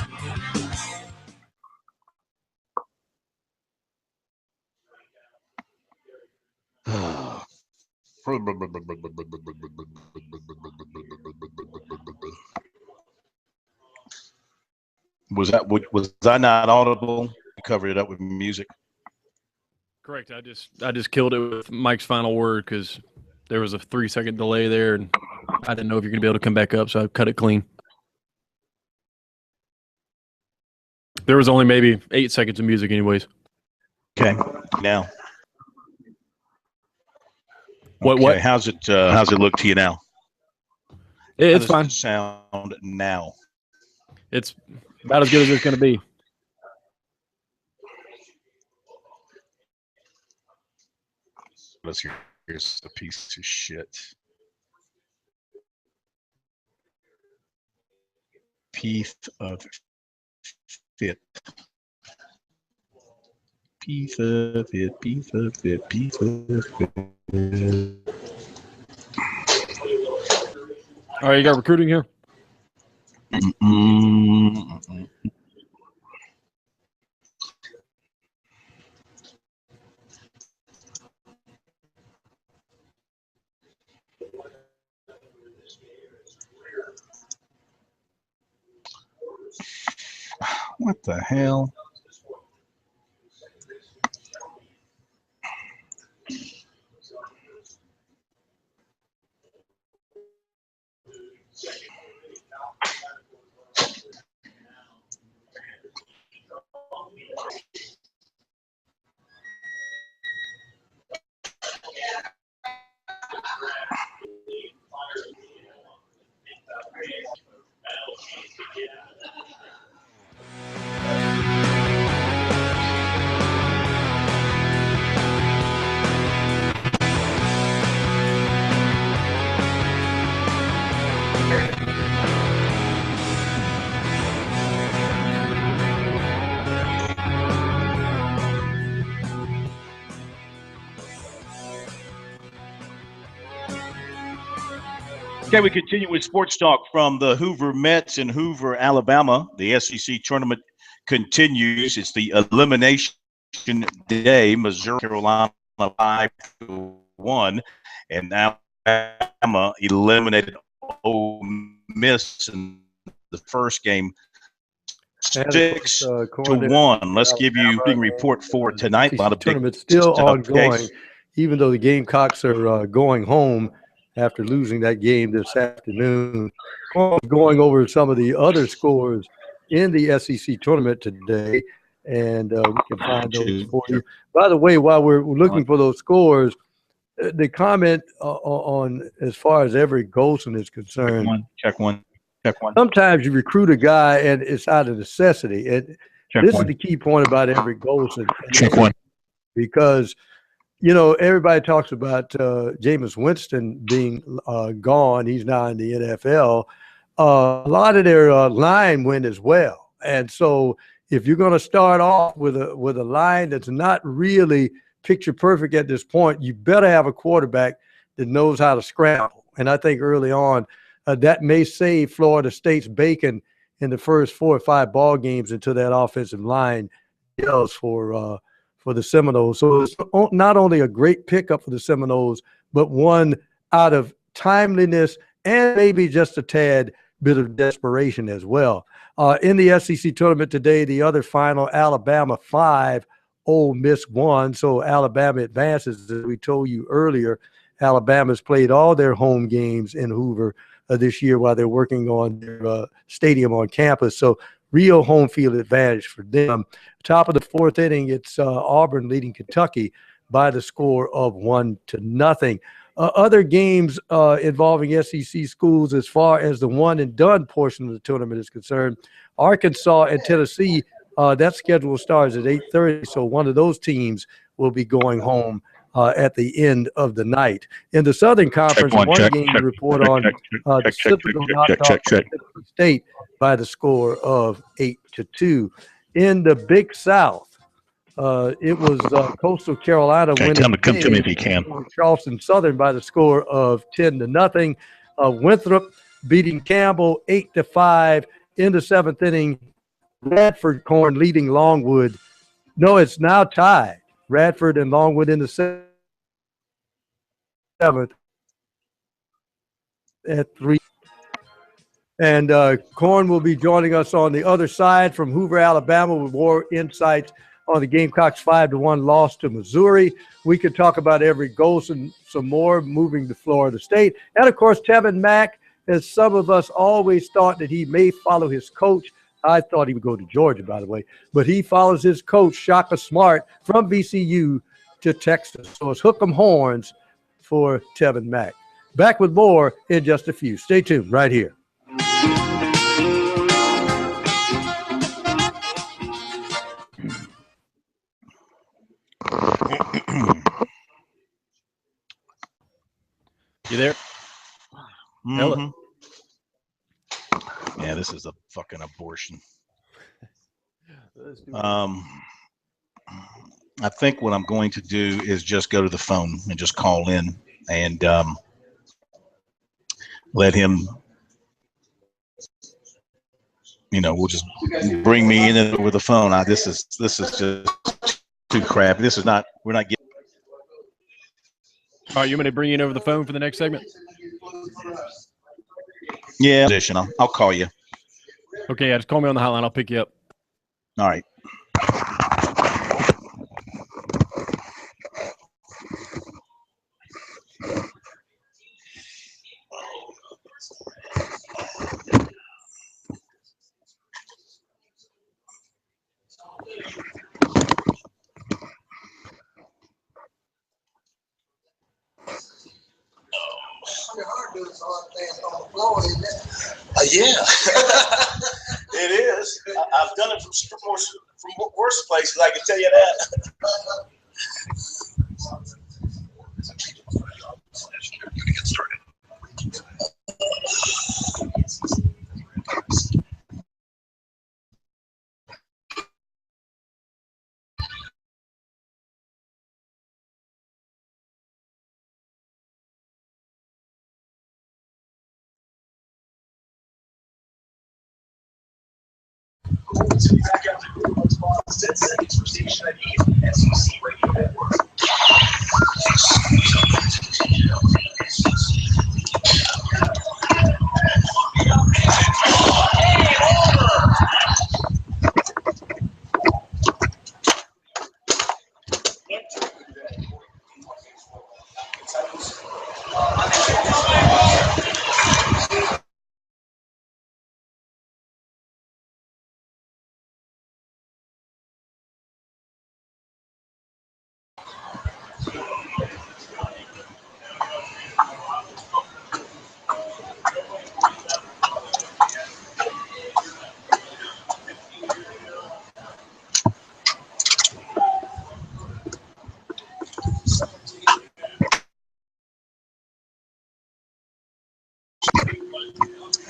Was I not audible? You covered it up with music. Correct. I just killed it with Mike's final word because there was a 3-second delay there, and I didn't know if you're gonna be able to come back up, so I cut it clean. There was only maybe 8 seconds of music, anyways. Okay. Now. What? How's it look to you now? It's fine. Sound now. It's about as good as it's going to be. Let's hear. Here's a piece of shit. Piece of fit. Piece of it. Piece of it. Piece of it. All right, you got recruiting here? What the hell? Okay, we continue with sports talk from the Hoover Mets in Hoover, Alabama. The SEC tournament continues. It's the elimination day. Missouri, Carolina 5-1, and Alabama eliminated Ole Miss in the first game. 6-1. Let's give you a report for tonight. A lot of big tournament still ongoing, case. even though the Gamecocks are going home after losing that game this afternoon. Going over some of the other scores in the SEC tournament today, and we can find those for you. By the way, while we're looking for those scores, the comment on as far as Everett Golson is concerned. Check one. Sometimes you recruit a guy and it's out of necessity. And this is the key point about Everett Golson. Check one. Because, you know, everybody talks about Jameis Winston being gone. He's now in the NFL. A lot of their line went as well. And so if you're going to start off with a line that's not really picture perfect at this point, you better have a quarterback that knows how to scramble. And I think early on, that may save Florida State's bacon in the first 4 or 5 ball games until that offensive line yells for the Seminoles. So it's not only a great pickup for the Seminoles, but one out of timeliness and maybe just a tad bit of desperation as well. In the SEC tournament today, the other final, Alabama 5, Ole Miss 1. So Alabama advances. As we told you earlier, Alabama's played all their home games in Hoover this year while they're working on their stadium on campus. So real home field advantage for them. Top of the 4th inning, it's Auburn leading Kentucky by the score of 1-0. Other games involving SEC schools as far as the one and done portion of the tournament is concerned, Arkansas and Tennessee, that schedule starts at 8:30. So one of those teams will be going home at the end of the night. In the Southern Conference, one game to report on, the Citadel knocked off Mississippi State by the score of 8-2. In the Big South, it was Coastal Carolina winning come to me if you can. Charleston Southern by the score of 10-0. Winthrop beating Campbell 8-5 in the 7th inning. Radford Corn leading Longwood. No, it's now tied. Radford and Longwood in the 7th at 3. And Corn will be joining us on the other side from Hoover, Alabama, with more insights on the Gamecocks' 5-1 loss to Missouri. We could talk about Everett Golson some more, moving to Florida State. And, of course, Tevin Mack, as some of us always thought that he may follow his coach. I thought he would go to Georgia, by the way. But he follows his coach, Shaka Smart, from VCU to Texas. So it's hook 'em horns for Tevin Mack. Back with more in just a few. Stay tuned right here. You there? Mm-hmm. Yeah, this is a fucking abortion. I think what I'm going to do is just go to the phone and just call in and let him, we'll just bring me in over the phone. This is just too crappy. This is not, we're not getting. All right, you want me to bring you in over the phone for the next segment? Yeah, I'll call you. Okay, yeah, just call me on the hotline. I'll pick you up. All right. Yeah, it is. I've done it from worse places, I can tell you that. Back out to Google Plus, 10 seconds for station ID, SEC Radio Network.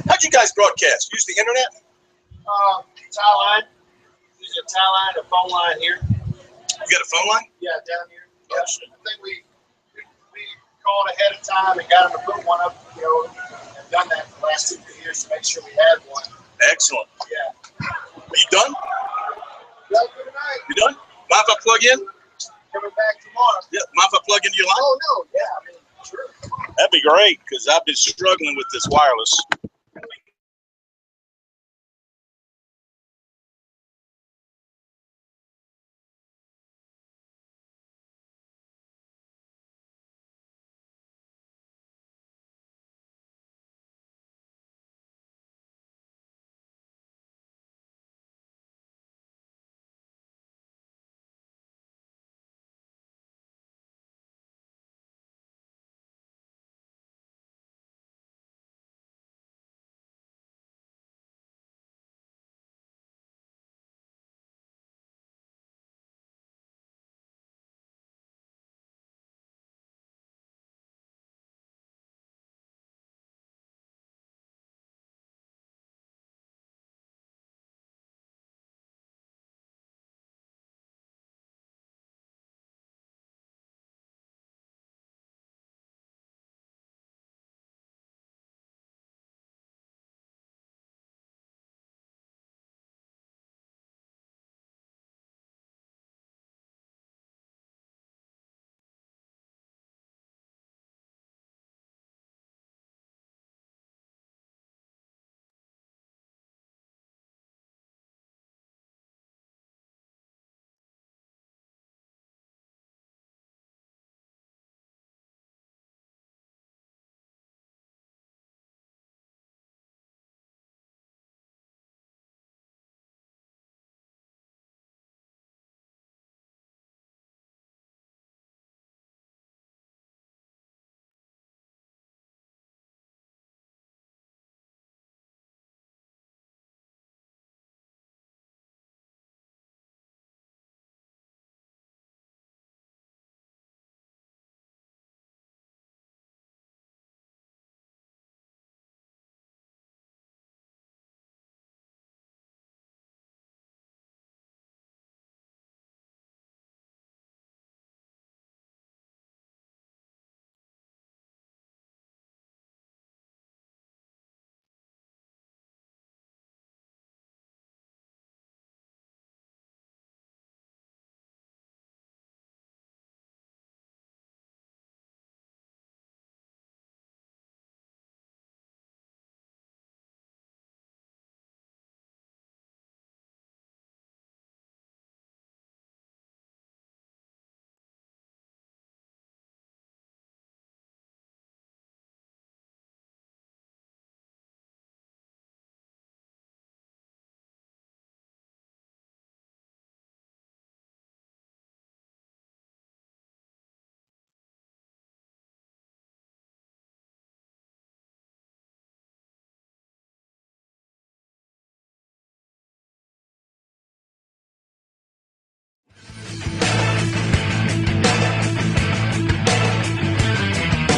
How'd you guys broadcast? Use the internet? Tie line. Using a tie line, a phone line here. You got a phone line? Yeah, down here. Yeah, I think we called ahead of time and got them to put one up, and done that for the last 2 years to make sure we had one. Excellent. Yeah. Are you done? Well, good night. You done? Mind if I plug in? Coming back tomorrow. Yeah, mind if I plug into your line? Oh, no, yeah, I mean, sure. That'd be great, because I've been struggling with this wireless.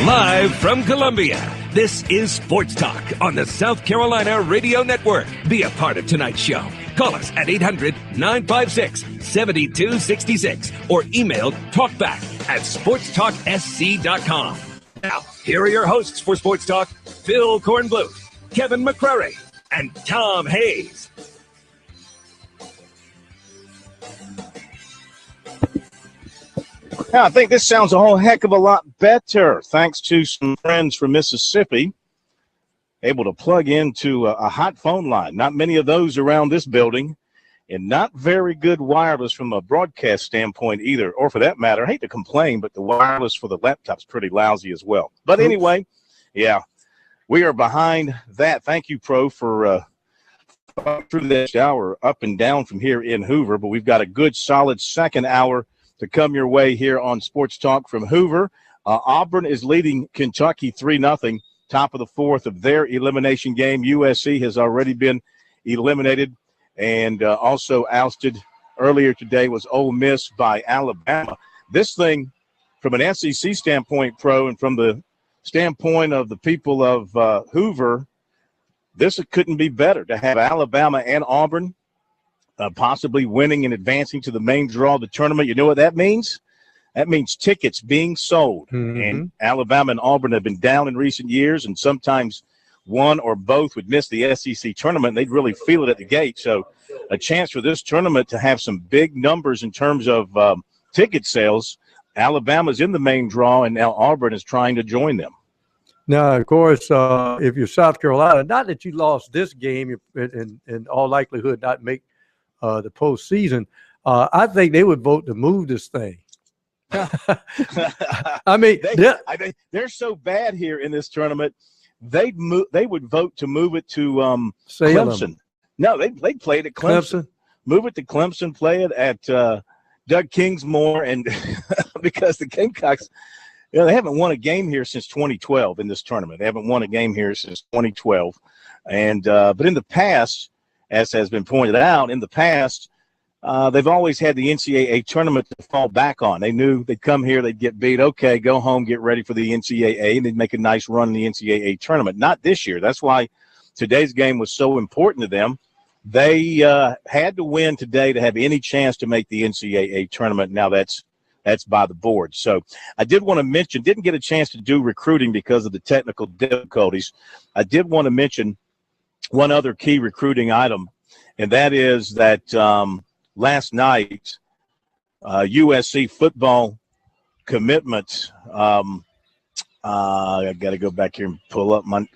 Live from Columbia, this is Sports Talk on the South Carolina Radio Network. Be a part of tonight's show. Call us at 800-956-7266 or email talkback@sportstalksc.com. Now, here are your hosts for Sports Talk, Phil Kornblut, Kevin McCrary, and Tom Hayes. Now, I think this sounds a whole heck of a lot better thanks to some friends from Mississippi able to plug into a hot phone line. Not many of those around this building, and not very good wireless from a broadcast standpoint either, or for that matter, I hate to complain, but the wireless for the laptop's pretty lousy as well. But anyway, yeah, we are behind that. Thank you, Pro, for through this hour up and down from here in Hoover, but we've got a good solid second hour to come your way here on Sports Talk from Hoover. Auburn is leading Kentucky 3-0, top of the fourth of their elimination game. USC has already been eliminated and also ousted earlier today was Ole Miss by Alabama. This thing, from an SEC standpoint, Pro, and from the standpoint of the people of Hoover, this couldn't be better to have Alabama and Auburn possibly winning and advancing to the main draw of the tournament. You know what that means? That means tickets being sold. Mm-hmm. And Alabama and Auburn have been down in recent years, and sometimes one or both would miss the SEC tournament. They'd really feel it at the gate. So a chance for this tournament to have some big numbers in terms of ticket sales. Alabama's in the main draw, and now Auburn is trying to join them. Now, of course, if you're South Carolina, not that you lost this game, in all likelihood not make the postseason, I think they would vote to move this thing. I mean, they're so bad here in this tournament. They would vote to move it to Clemson. No, they'd play it at Clemson. Move it to Clemson. Play it at Doug Kingsmore, and because the Gamecocks, they haven't won a game here since 2012 in this tournament. They haven't won a game here since 2012, and but in the past, as has been pointed out, in the past. They've always had the NCAA tournament to fall back on. They knew they'd come here, they'd get beat. Okay, go home, get ready for the NCAA, and they'd make a nice run in the NCAA tournament. Not this year. That's why today's game was so important to them. They had to win today to have any chance to make the NCAA tournament. Now that's by the board. So I did want to mention, didn't get a chance to do recruiting because of the technical difficulties. I did want to mention one other key recruiting item, and that is that last night, USC football commitment. I got to go back here and pull up my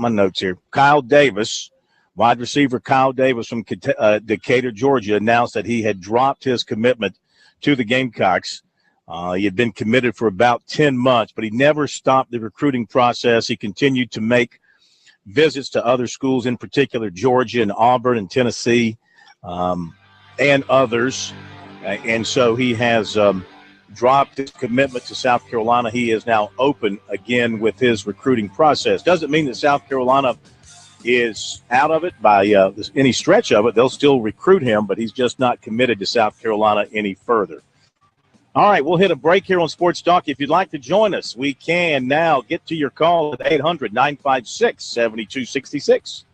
notes here. Kyle Davis, wide receiver Kyle Davis from Decatur, Georgia, announced that he had dropped his commitment to the Gamecocks. He had been committed for about 10 months, but he never stopped the recruiting process. He continued to make visits to other schools, in particular Georgia and Auburn and Tennessee. And others, and so he has dropped his commitment to South Carolina. He is now open again with his recruiting process. Doesn't mean that South Carolina is out of it by any stretch of it. They'll still recruit him, but he's just not committed to South Carolina any further. All right, we'll hit a break here on Sports Talk. If you'd like to join us, we can now get to your call at 800-956-7266.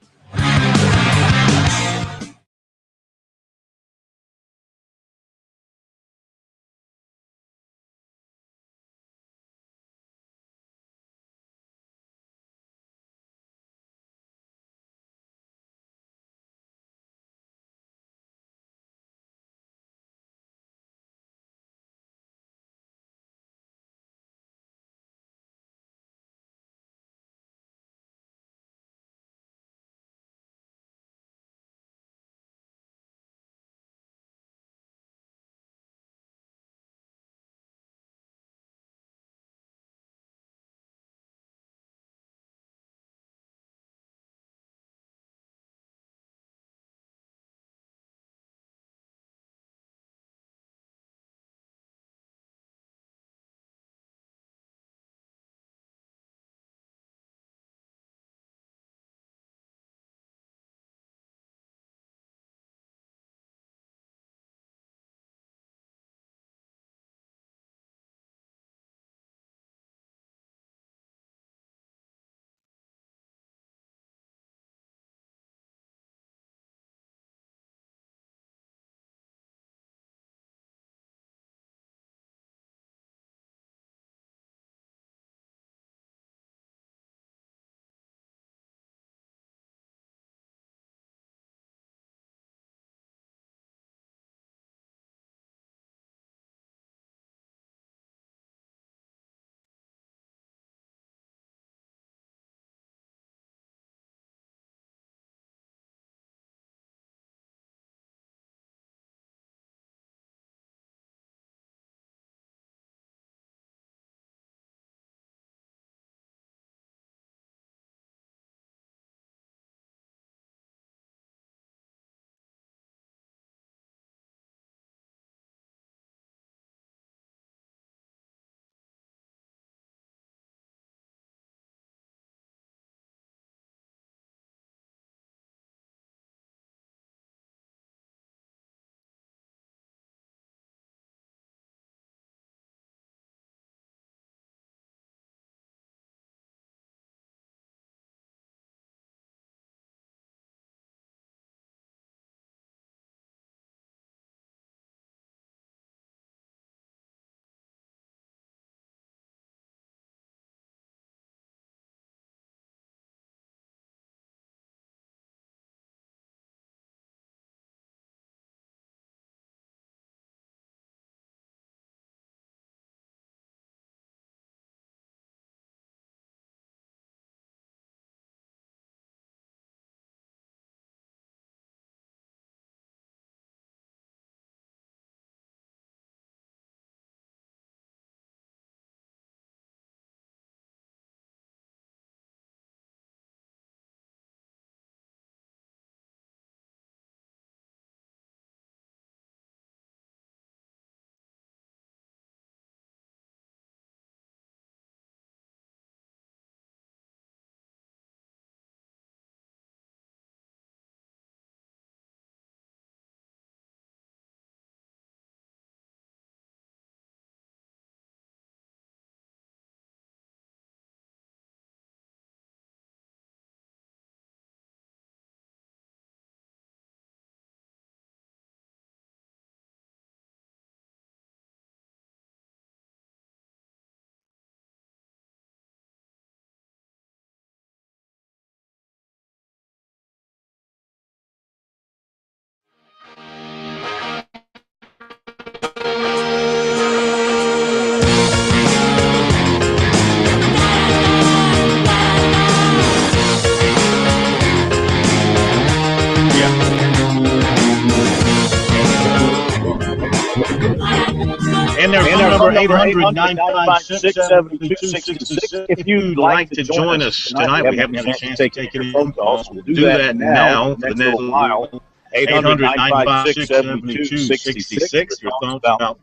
And their phone number 800-956-7266. If you'd like to join us tonight, we haven't had a chance to take any phone calls. We'll do that now for the next little while. 800-956-7266. Your thoughts about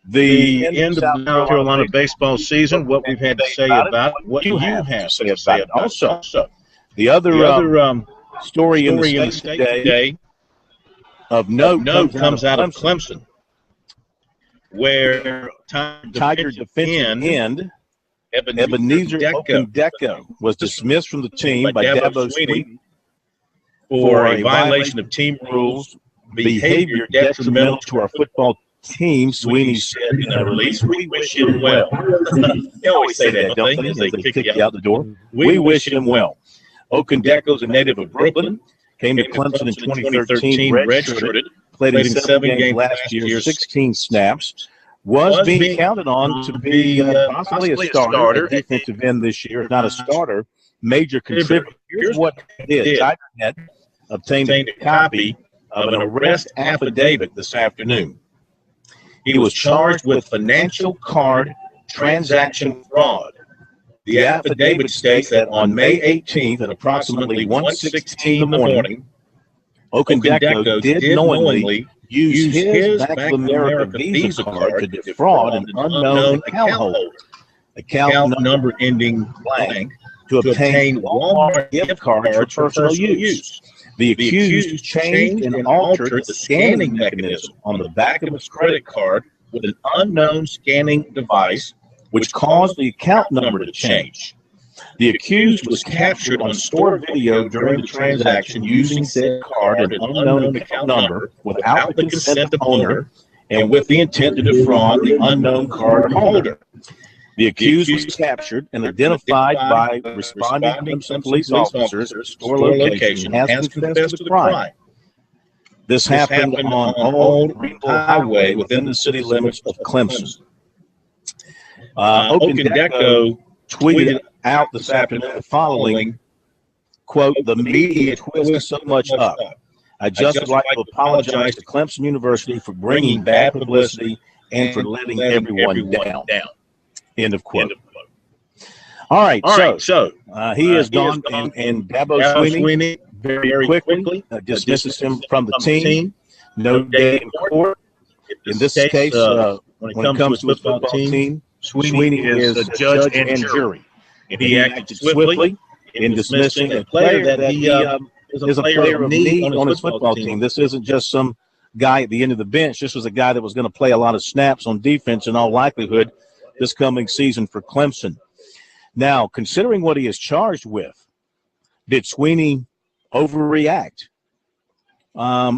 the end of the South Carolina baseball season, what we've had to say about it, what you have to say about it. Also, the other story in the state today of note comes out of Clemson, where Tiger defensive end Ebenezer Okundeko was dismissed from the team by Dabo Swinney for a violation of team rules, behavior detrimental to our football team. Swinney said in a release, "We wish him well." They always say that, don't they, as they kick you out the door? We wish him well. Okundeko is a native of Brooklyn, came to Clemson in 2013, redshirted, played in 7 games last year, 16 snaps, was being counted on to be possibly a starter at defensive end this year, if not a starter, major contributor. Here's what it is. Tiger had obtained a copy of an arrest affidavit this afternoon. He was charged with financial card transaction fraud. The affidavit states that on May 18th at approximately 1:16 in the morning, Okundeko did knowingly use his Bank of America Visa card to defraud an unknown account holder, account number ending blank, to obtain Walmart gift cards for personal use. The accused changed and altered the scanning mechanism on the back of his credit card with an unknown scanning device, which caused the account number to change. The accused was captured on store video during the transaction using said card and unknown account number without the consent of owner and with the intent to defraud the unknown card holder. The accused was captured and identified by responding Clemson police officers at the store location and has confessed to the crime. This happened on Old Greenville Highway within the city limits of Clemson. Okundeko tweeted out this afternoon the following, quote, "The media twists so much up. I just would like to apologize to Clemson University for bringing bad publicity and for letting everyone down." End of quote. All right, so he is gone, and Dabo Swinney very quickly dismisses him from the team. No day in court. In this case, when it comes to a football team, Swinney is a judge and jury. And he acted swiftly in dismissing a player that he is a player of need on his football team. This isn't just some guy at the end of the bench. This was a guy that was going to play a lot of snaps on defense in all likelihood this coming season for Clemson. Now, considering what he is charged with, did Swinney overreact?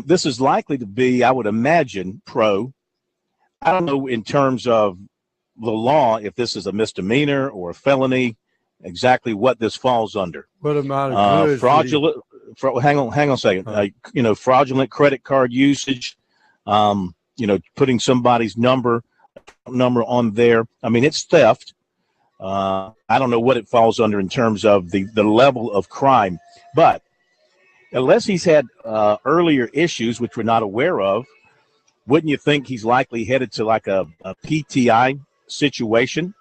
This is likely to be, I would imagine, pro. I don't know in terms of the law if this is a misdemeanor or a felony, exactly what this falls under. What amount of goods? Fraudulent. Hang on a second. Fraudulent credit card usage. Putting somebody's number on there. I mean, it's theft. I don't know what it falls under in terms of the level of crime, but unless he's had earlier issues which we're not aware of, wouldn't you think he's likely headed to like a PTI situation?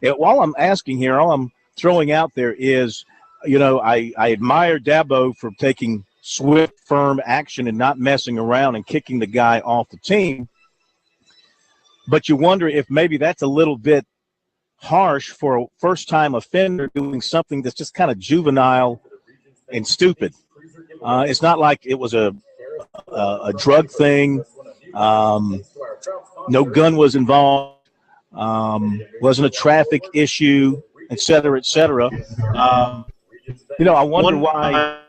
While I'm asking here, all I'm throwing out there is, I admire Dabo for taking swift, firm action and not messing around and kicking the guy off the team. But you wonder if maybe that's a little bit harsh for a first-time offender doing something that's just kind of juvenile and stupid. It's not like it was a drug thing. No gun was involved. Wasn't a traffic issue, et cetera, et cetera. I wonder why.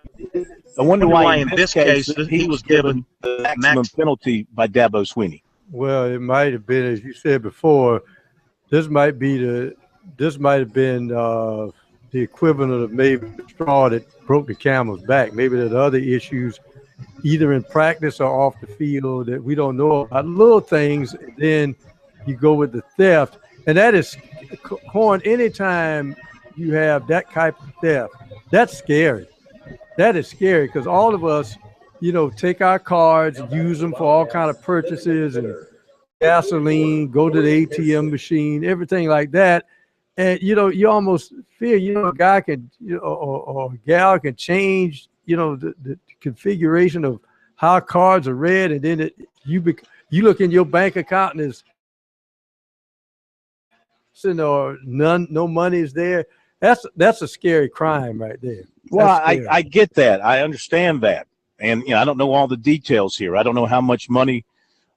I wonder why in this case he was given the maximum penalty by Dabo Swinney. Well, it might have been, as you said before, this might have been the equivalent of maybe the straw that broke the camel's back. Maybe there's other issues, either in practice or off the field, that we don't know about. Little things, and then you go with the theft, and that is, Corn. Anytime you have that type of theft, that's scary. That is scary because all of us, take our cards and use them for all kind of purchases, and gasoline, go to the ATM machine, everything like that. And, you almost feel, a guy can, or a gal can change, the configuration of how cards are read. And then you look in your bank account and it's, or no money is there. That's a scary crime right there. Well, I get that. I understand that. And, I don't know all the details here. I don't know how much money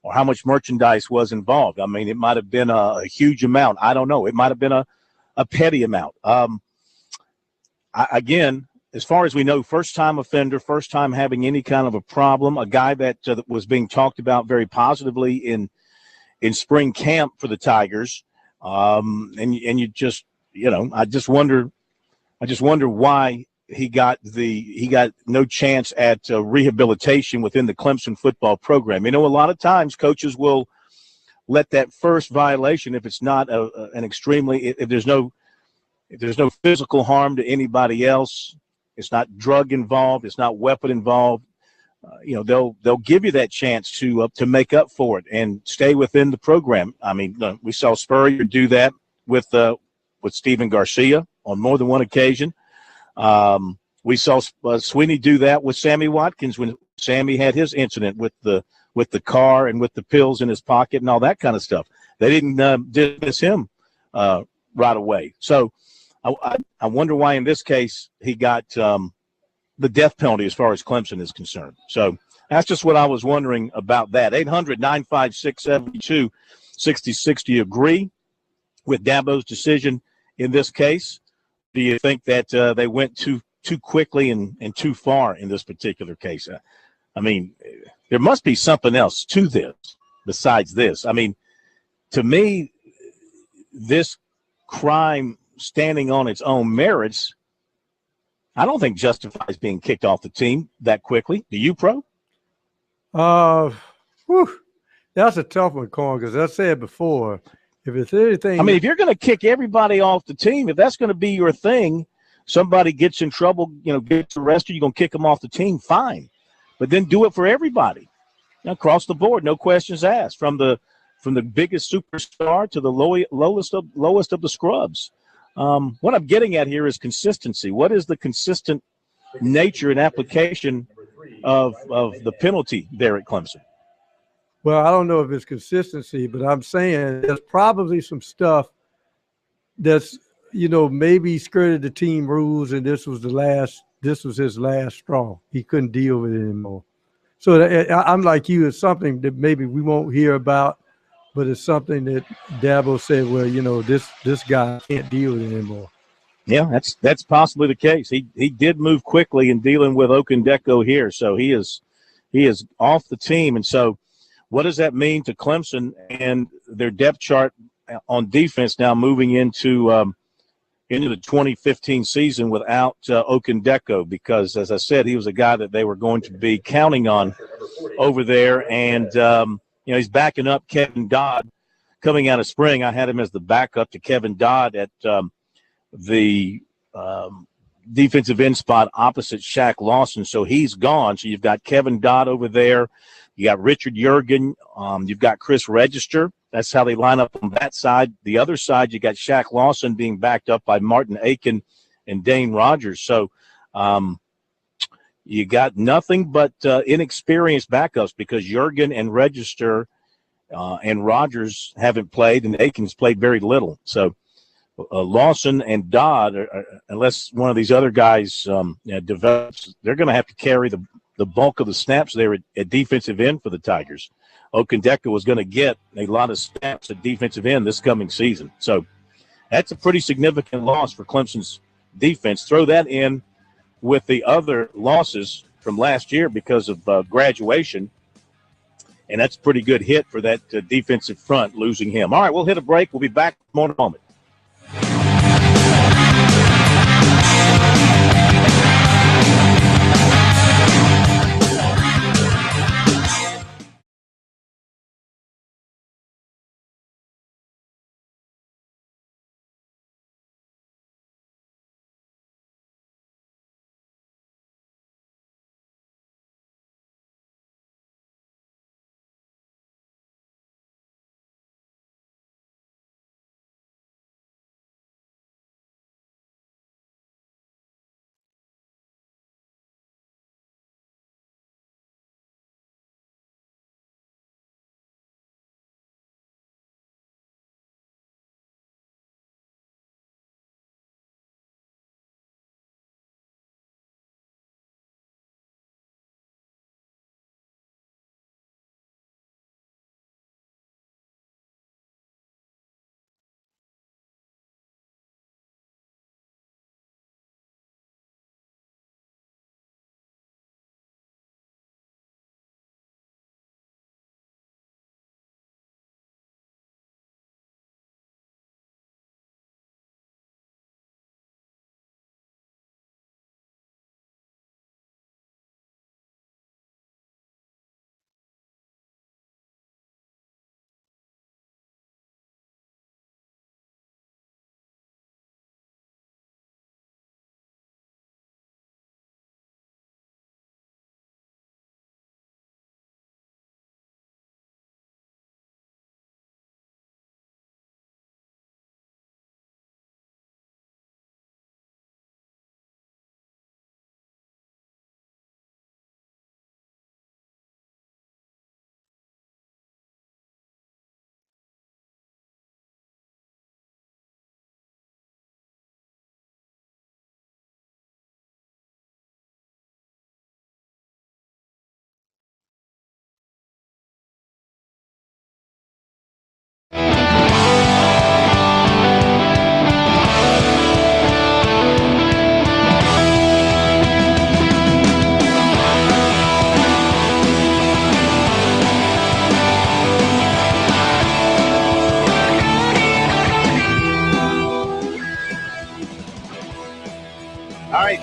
or how much merchandise was involved. I mean, it might have been a huge amount. I don't know. It might have been a petty amount. Again, as far as we know, first-time offender, first time having any kind of a problem, a guy that was being talked about very positively in spring camp for the Tigers. And you just, I just wonder why he got no chance at rehabilitation within the Clemson football program. A lot of times coaches will let that first violation, if it's not an extremely, if there's no physical harm to anybody else, it's not drug involved, it's not weapon involved, they'll give you that chance to make up for it and stay within the program. I mean, we saw Spurrier do that with Stephen Garcia on more than one occasion. We saw Sweeney do that with Sammy Watkins when Sammy had his incident with the car and with the pills in his pocket and all that kind of stuff. They didn't dismiss him right away. So I wonder why in this case he got the death penalty as far as Clemson is concerned. So that's just what I was wondering about that. 800-956-72-60. Do you agree with Dabo's decision in this case? Do you think that they went too quickly and too far in this particular case? I mean, there must be something else to this besides this. I mean, to me, this crime standing on its own merits, I don't think justifies being kicked off the team that quickly. Do you, Pro? That's a tough one, Corn, because I said before, if it's anything. I mean, if you're going to kick everybody off the team, if that's going to be your thing, somebody gets in trouble, gets arrested, you're going to kick them off the team, fine. But then do it for everybody, across the board, no questions asked, from the biggest superstar to the lowest of the scrubs. What I'm getting at here is consistency. What is the consistent nature and application of the penalty there at Clemson? Well, I don't know if it's consistency, but I'm saying there's probably some stuff that's, maybe skirted the team rules, and this was his last straw. He couldn't deal with it anymore. So I'm like you, it's something that maybe we won't hear about, but it's something that Dabo said, well, this guy can't deal with it anymore. Yeah, that's possibly the case. He did move quickly in dealing with Okendeko here, so he is off the team. And so what does that mean to Clemson and their depth chart on defense now moving into the 2015 season without Okendeko? Because, as I said, he was a guy that they were going to be counting on over there. And, he's backing up Kevin Dodd coming out of spring. I had him as the backup to Kevin Dodd at the defensive end spot opposite Shaq Lawson. So he's gone. So you've got Kevin Dodd over there. You got Richard Jurgen. You've got Chris Register. That's how they line up on that side. The other side, you got Shaq Lawson being backed up by Martin Aiken and Dane Rogers. So you got nothing but inexperienced backups because Jurgen and Register and Rogers haven't played, and Aiken's played very little. So Lawson and Dodd, unless one of these other guys develops, they're going to have to carry the bulk of the snaps there at defensive end for the Tigers. Okendeko was going to get a lot of snaps at defensive end this coming season. So that's a pretty significant loss for Clemson's defense. Throw that in with the other losses from last year because of graduation, and that's a pretty good hit for that defensive front, losing him. All right, we'll hit a break. We'll be back in a moment.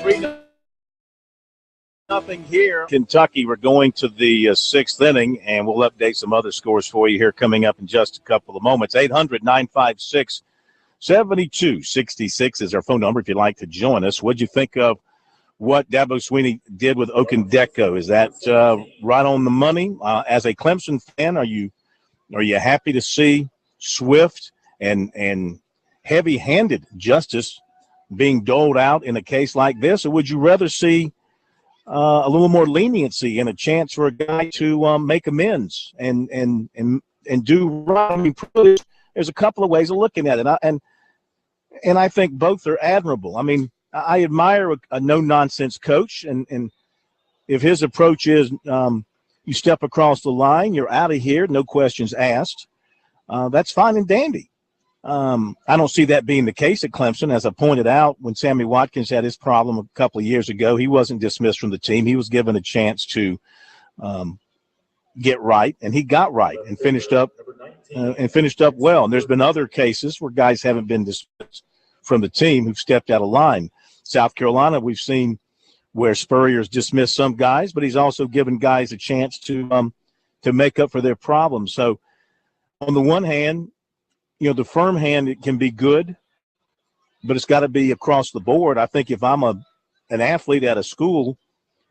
3-0 here. Kentucky, we're going to the sixth inning, and we'll update some other scores for you here coming up in just a couple of moments. 800-956-7266 is our phone number if you'd like to join us. What'd you think of what Dabo Sweeney did with Okendeko? Is that right on the money? As a Clemson fan, are you happy to see swift and heavy-handed justice being doled out in a case like this, or would you rather see a little more leniency and a chance for a guy to make amends and do right? I mean, there's a couple of ways of looking at it, and I think both are admirable. I mean, I admire a no-nonsense coach, and if his approach is you step across the line, you're out of here, no questions asked, that's fine and dandy. I don't see that being the case at Clemson. As I pointed out, when Sammy Watkins had his problem a couple of years ago, he wasn't dismissed from the team. He was given a chance to get right, and he got right and finished up well. And there's been other cases where guys haven't been dismissed from the team who've stepped out of line. South Carolina, we've seen where Spurrier's dismissed some guys, but he's also given guys a chance to make up for their problems. So on the one hand, the firm hand, it can be good, but it's got to be across the board. I think if I'm an athlete at a school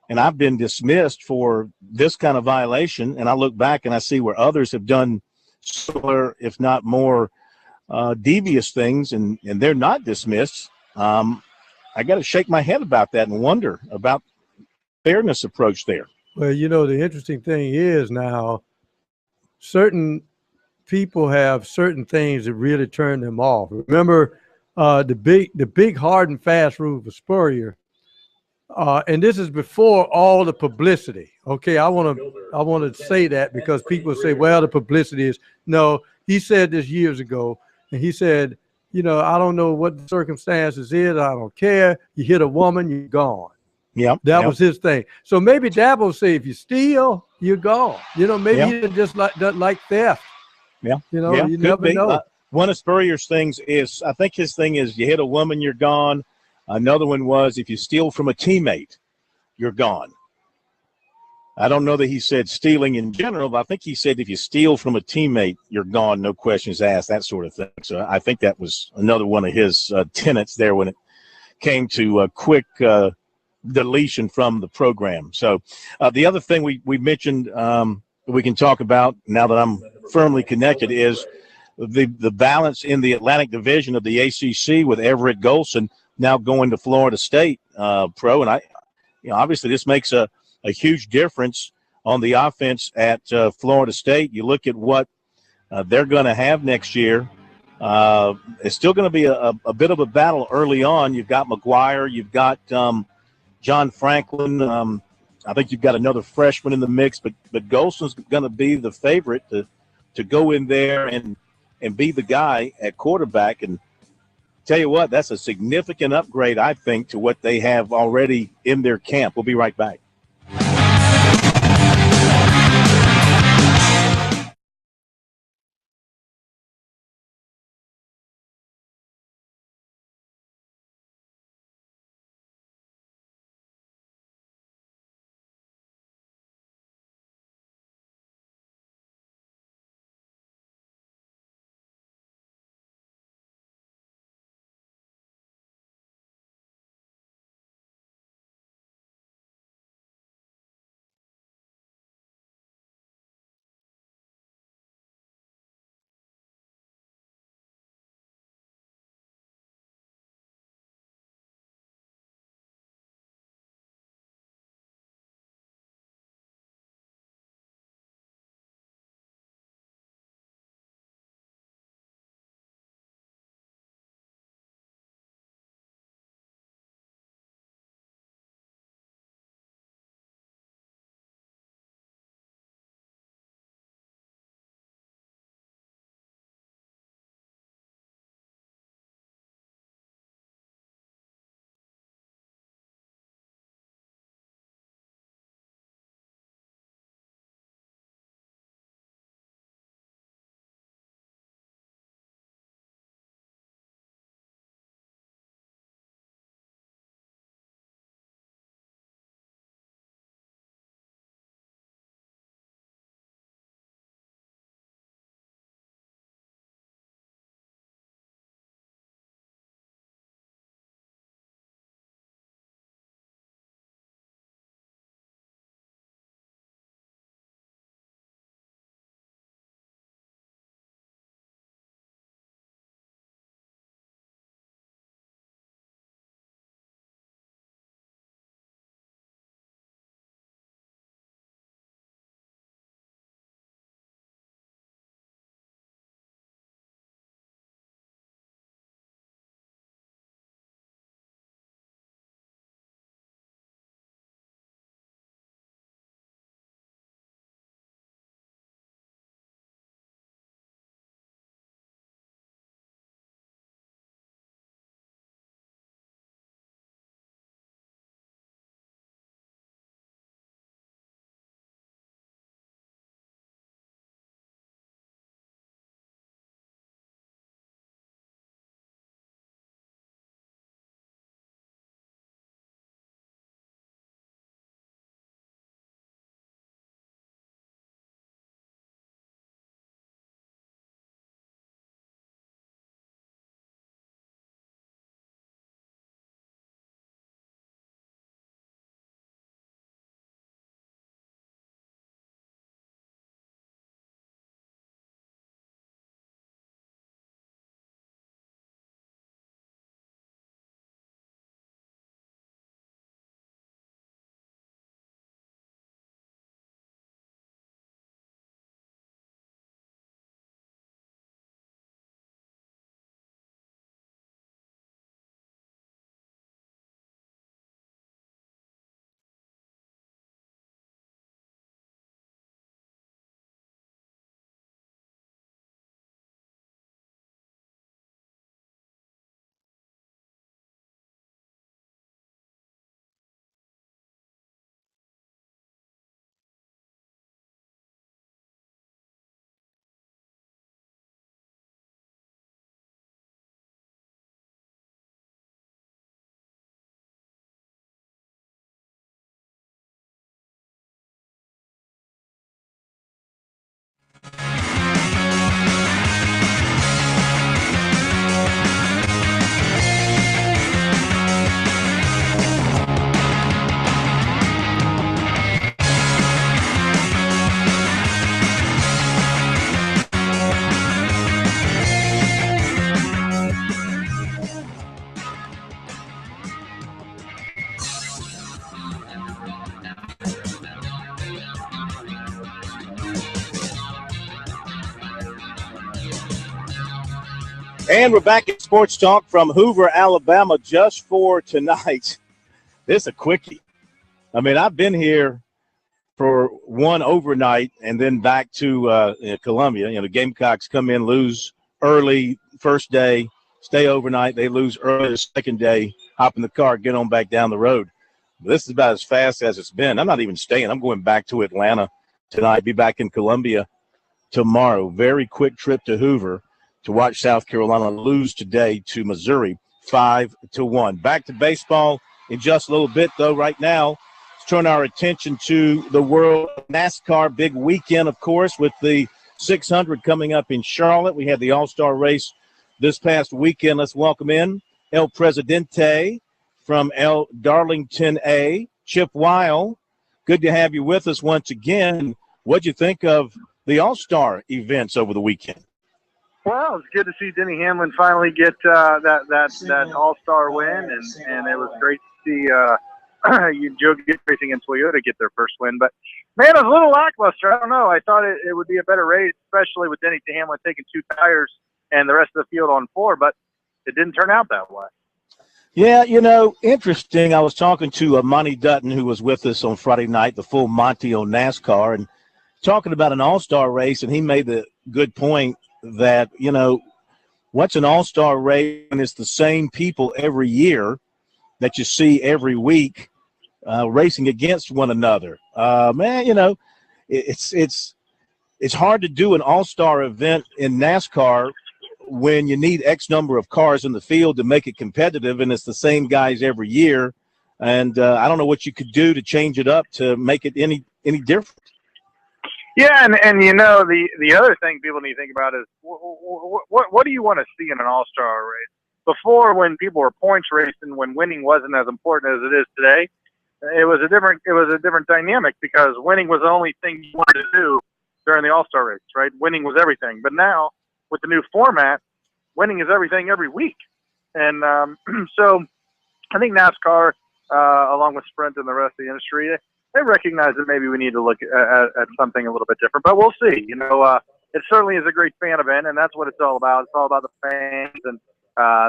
and I've been dismissed for this kind of violation, and I look back and I see where others have done similar, if not more, devious things, and they're not dismissed, I got to shake my head about that and wonder about fairness approach there. Well, the interesting thing is now certain people have certain things that really turn them off. Remember the big hard and fast rule for Spurrier, and this is before all the publicity. Okay, I want to say that because people say, well, the publicity is no. He said this years ago, and he said, I don't know what the circumstances is. I don't care. You hit a woman, you're gone. Yeah, that was his thing. So maybe Dabo say, if you steal, you're gone. Maybe he didn't just like theft. Yeah. You never know. One of Spurrier's things is, I think his thing is, you hit a woman, you're gone. Another one was, if you steal from a teammate, you're gone. I don't know that he said stealing in general, but I think he said if you steal from a teammate, you're gone, no questions asked, that sort of thing. So I think that was another one of his tenets there when it came to a quick deletion from the program. So the other thing we mentioned we can talk about now that I'm firmly connected is the balance in the Atlantic Division of the ACC with Everett Golson now going to Florida State pro. And obviously this makes a huge difference on the offense at Florida State. You look at what they're going to have next year. It's still going to be a bit of a battle early on. You've got McGuire. You've got John Franklin. I think you've got another freshman in the mix, but Golson's going to be the favorite to go in there and be the guy at quarterback. And tell you what, that's a significant upgrade, I think, to what they have already in their camp. We'll be right back. And we're back at Sports Talk from Hoover, Alabama, just for tonight. This is a quickie. I mean, I've been here for one overnight and then back to Columbia. You know, the Gamecocks come in, lose early first day, stay overnight. They lose early the second day, hop in the car, get on back down the road. This is about as fast as it's been. I'm not even staying. I'm going back to Atlanta tonight, be back in Columbia tomorrow. Very quick trip to Hoover to watch South Carolina lose today to Missouri 5-1. Back to baseball in just a little bit, though. Right now, let's turn our attention to the World NASCAR big weekend, of course, with the 600 coming up in Charlotte. We had the All-Star race this past weekend. Let's welcome in El Presidente from El Darlington A, Chip Weil. Good to have you with us once again. What'd you think of the All-Star events over the weekend? Well, it's good to see Denny Hamlin finally get that All-Star win, and it was great to see Joe Gibbs Racing and Toyota get their first win. But, man, it was a little lackluster. I don't know. I thought it would be a better race, especially with Denny Hamlin taking 2 tires and the rest of the field on 4, but it didn't turn out that way. Yeah, you know, interesting. I was talking to Monty Dutton, who was with us on Friday night, the full Monty on NASCAR, and talking about an all-star race, and he made the good point that, you know, what's an all-star race when it's the same people every year that you see every week racing against one another. Man, you know, it's hard to do an all-star event in NASCAR when you need X number of cars in the field to make it competitive, and it's the same guys every year. And I don't know what you could do to change it up to make it any different. Yeah, and you know, the other thing people need to think about is what do you want to see in an all-star race? Before, when people were points racing, when winning wasn't as important as it is today, it was a different dynamic, because winning was the only thing you wanted to do during the all-star race, right? Winning was everything. But now, with the new format, winning is everything every week. And so I think NASCAR, along with Sprint and the rest of the industry, they recognize that maybe we need to look at something a little bit different. But we'll see. You know, it certainly is a great fan event, and that's what it's all about. It's all about the fans, and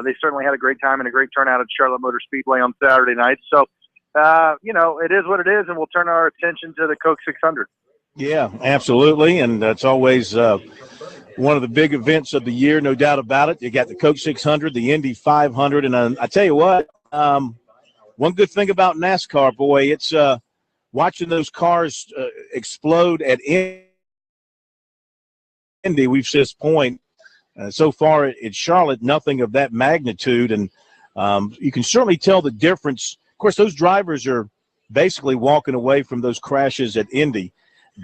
they certainly had a great time and a great turnout at Charlotte Motor Speedway on Saturday night. So, you know, it is what it is, and we'll turn our attention to the Coke 600. Yeah, absolutely, and that's always one of the big events of the year, no doubt about it. You got the Coke 600, the Indy 500, and I tell you what, one good thing about NASCAR, boy, it's watching those cars explode at Indy. We've seen this point so far at Charlotte, nothing of that magnitude, and you can certainly tell the difference. Of course, those drivers are basically walking away from those crashes at Indy,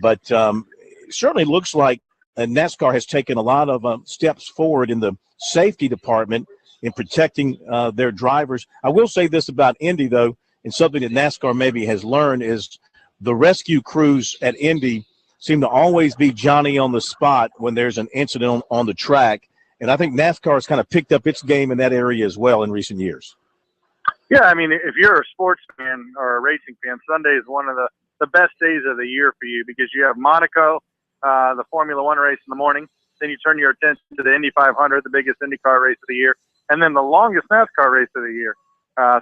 but it certainly looks like NASCAR has taken a lot of steps forward in the safety department in protecting their drivers. I will say this about Indy, though, and something that NASCAR maybe has learned is the rescue crews at Indy seem to always be Johnny on the spot when there's an incident on the track. And I think NASCAR has kind of picked up its game in that area as well in recent years. Yeah, I mean, if you're a sports fan or a racing fan, Sunday is one of the best days of the year for you, because you have Monaco, the Formula One race in the morning. Then you turn your attention to the Indy 500, the biggest IndyCar race of the year, and then the longest NASCAR race of the year.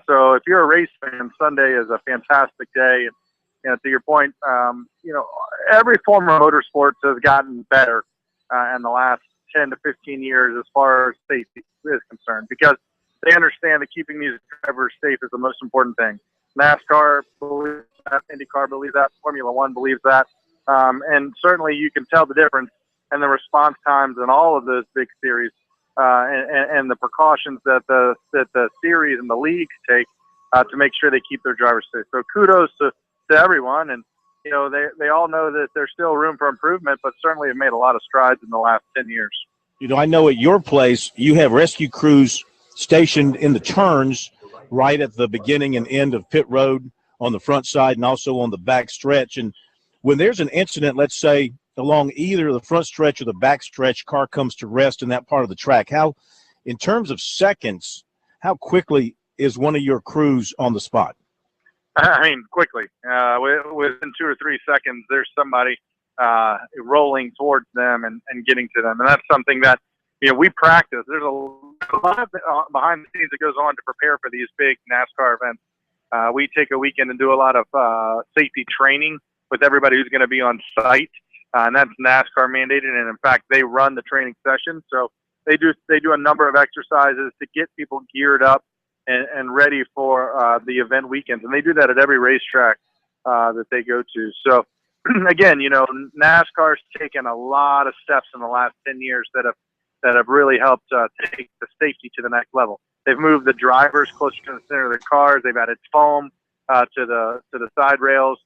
So if you're a race fan, Sunday is a fantastic day. And, you know, to your point, you know, every form of motorsports has gotten better in the last 10 to 15 years as far as safety is concerned, because they understand that keeping these drivers safe is the most important thing. NASCAR believes that, IndyCar believes that, Formula One believes that. And certainly you can tell the difference in the response times in all of those big series and the precautions that the series and the leagues take to make sure they keep their drivers safe. So kudos to everyone. And, you know, they all know that there's still room for improvement, but certainly have made a lot of strides in the last 10 years. You know, I know at your place you have rescue crews stationed in the turns right at the beginning and end of pit road on the front side and also on the back stretch. And when there's an incident, let's say along either the front stretch or the back stretch, car comes to rest in that part of the track, how, in terms of seconds, how quickly is one of your crews on the spot? I mean, quickly. Within 2 or 3 seconds, there's somebody rolling towards them and getting to them. And that's something that, we practice. There's a lot of behind the scenes that goes on to prepare for these big NASCAR events. We take a weekend and do a lot of safety training with everybody who's going to be on site, and that's NASCAR mandated. And in fact, they run the training session, so they do a number of exercises to get people geared up and ready for the event weekends. And they do that at every racetrack that they go to. So again, NASCAR's taken a lot of steps in the last 10 years that have really helped take the safety to the next level. They've moved the drivers closer to the center of the cars. They've added foam to the side rails.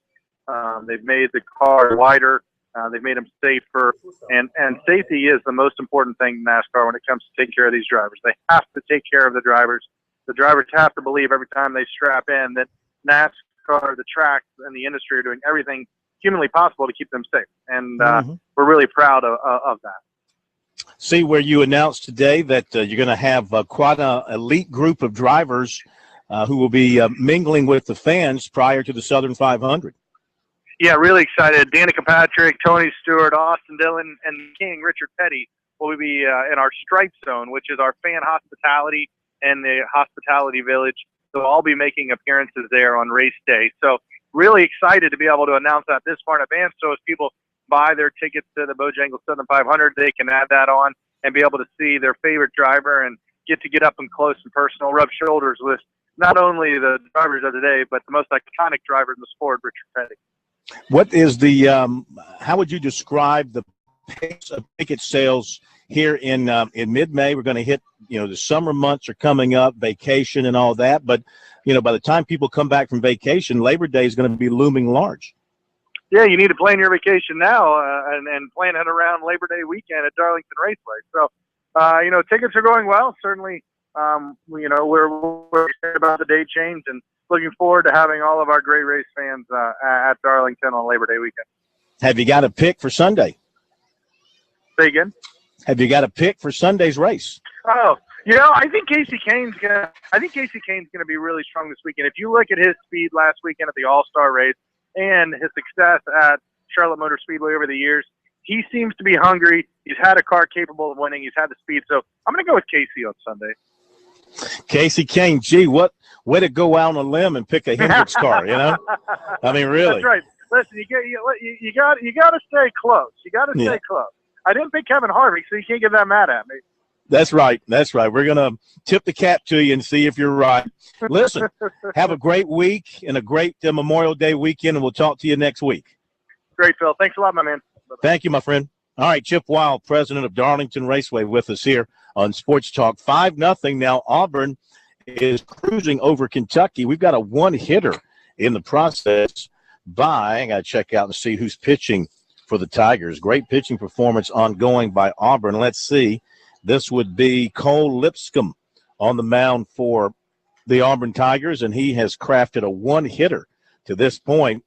They've made the car wider. They've made them safer. And safety is the most important thing in NASCAR when it comes to taking care of these drivers. They have to take care of the drivers. The drivers have to believe every time they strap in that NASCAR, the tracks, and the industry are doing everything humanly possible to keep them safe. And we're really proud of that. See where you announced today that you're going to have quite an elite group of drivers who will be mingling with the fans prior to the Southern 500. Yeah, really excited. Danica Patrick, Tony Stewart, Austin Dillon, and King Richard Petty will be in our Stripe Zone, which is our fan hospitality and the hospitality village. So I'll be making appearances there on race day. So really excited to be able to announce that this far in advance. So as people buy their tickets to the Bojangles Southern 500, they can add that on and be able to see their favorite driver and get up and close and personal, rub shoulders with not only the drivers of the day, but the most iconic driver in the sport, Richard Petty. What is the how would you describe the pace of ticket sales here in mid-May? We're going to hit, the summer months are coming up, vacation and all that. But, by the time people come back from vacation, Labor Day is going to be looming large. Yeah, you need to plan your vacation now and plan it around Labor Day weekend at Darlington Raceway. So, tickets are going well. Certainly, we're excited about the date change and looking forward to having all of our great race fans at Darlington on Labor Day weekend. Have you got a pick for Sunday? Say again? Have you got a pick for Sunday's race? Oh, I think Casey Kane's gonna be really strong this weekend. If you look at his speed last weekend at the All-Star race and his success at Charlotte Motor Speedway over the years, he seems to be hungry. He's had a car capable of winning. He's had the speed. So I'm going to go with Casey on Sunday. Casey Kane, gee, what way to go out on a limb and pick a Hendricks car, I mean, really. That's right. Listen, you got to stay close. You got to stay close. I didn't pick Kevin Harvick, so you can't get that mad at me. That's right. We're going to tip the cap to you and see if you're right. Listen, have a great week and a great Memorial Day weekend, and we'll talk to you next week. Great, Phil. Thanks a lot, my man. Bye-bye. Thank you, my friend. All right, Chip Wild, president of Darlington Raceway, with us here on Sports Talk. 5-0 now. Auburn is cruising over Kentucky. We've got a one-hitter in the process I got to check out and see who's pitching for the Tigers. Great pitching performance ongoing by Auburn. Let's see. This would be Cole Lipscomb on the mound for the Auburn Tigers, and he has crafted a one-hitter to this point.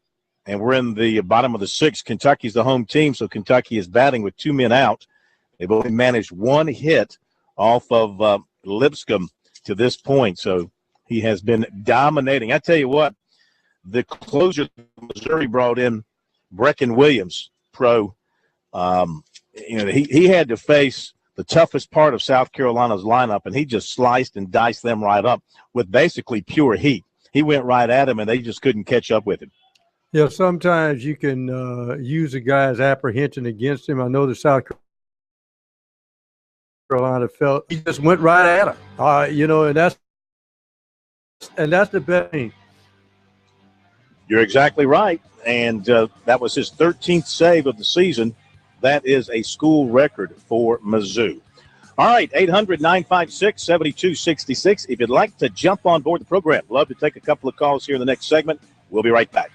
And we're in the bottom of the sixth. Kentucky's the home team, so Kentucky is batting with 2 men out. They've only managed one hit off of Lipscomb to this point, so he has been dominating. I tell you what, the closer Missouri brought in, Brecken Williams, pro, he had to face the toughest part of South Carolina's lineup, and he just sliced and diced them right up with basically pure heat. He went right at him, and they just couldn't catch up with him. Yeah, sometimes you can use a guy's apprehension against him. I know the South Carolina felt he just went right at him. And that's the best thing. You're exactly right, and that was his 13th save of the season. That is a school record for Mizzou. All right, 800-956-7266. If you'd like to jump on board the program, love to take a couple of calls here in the next segment. We'll be right back.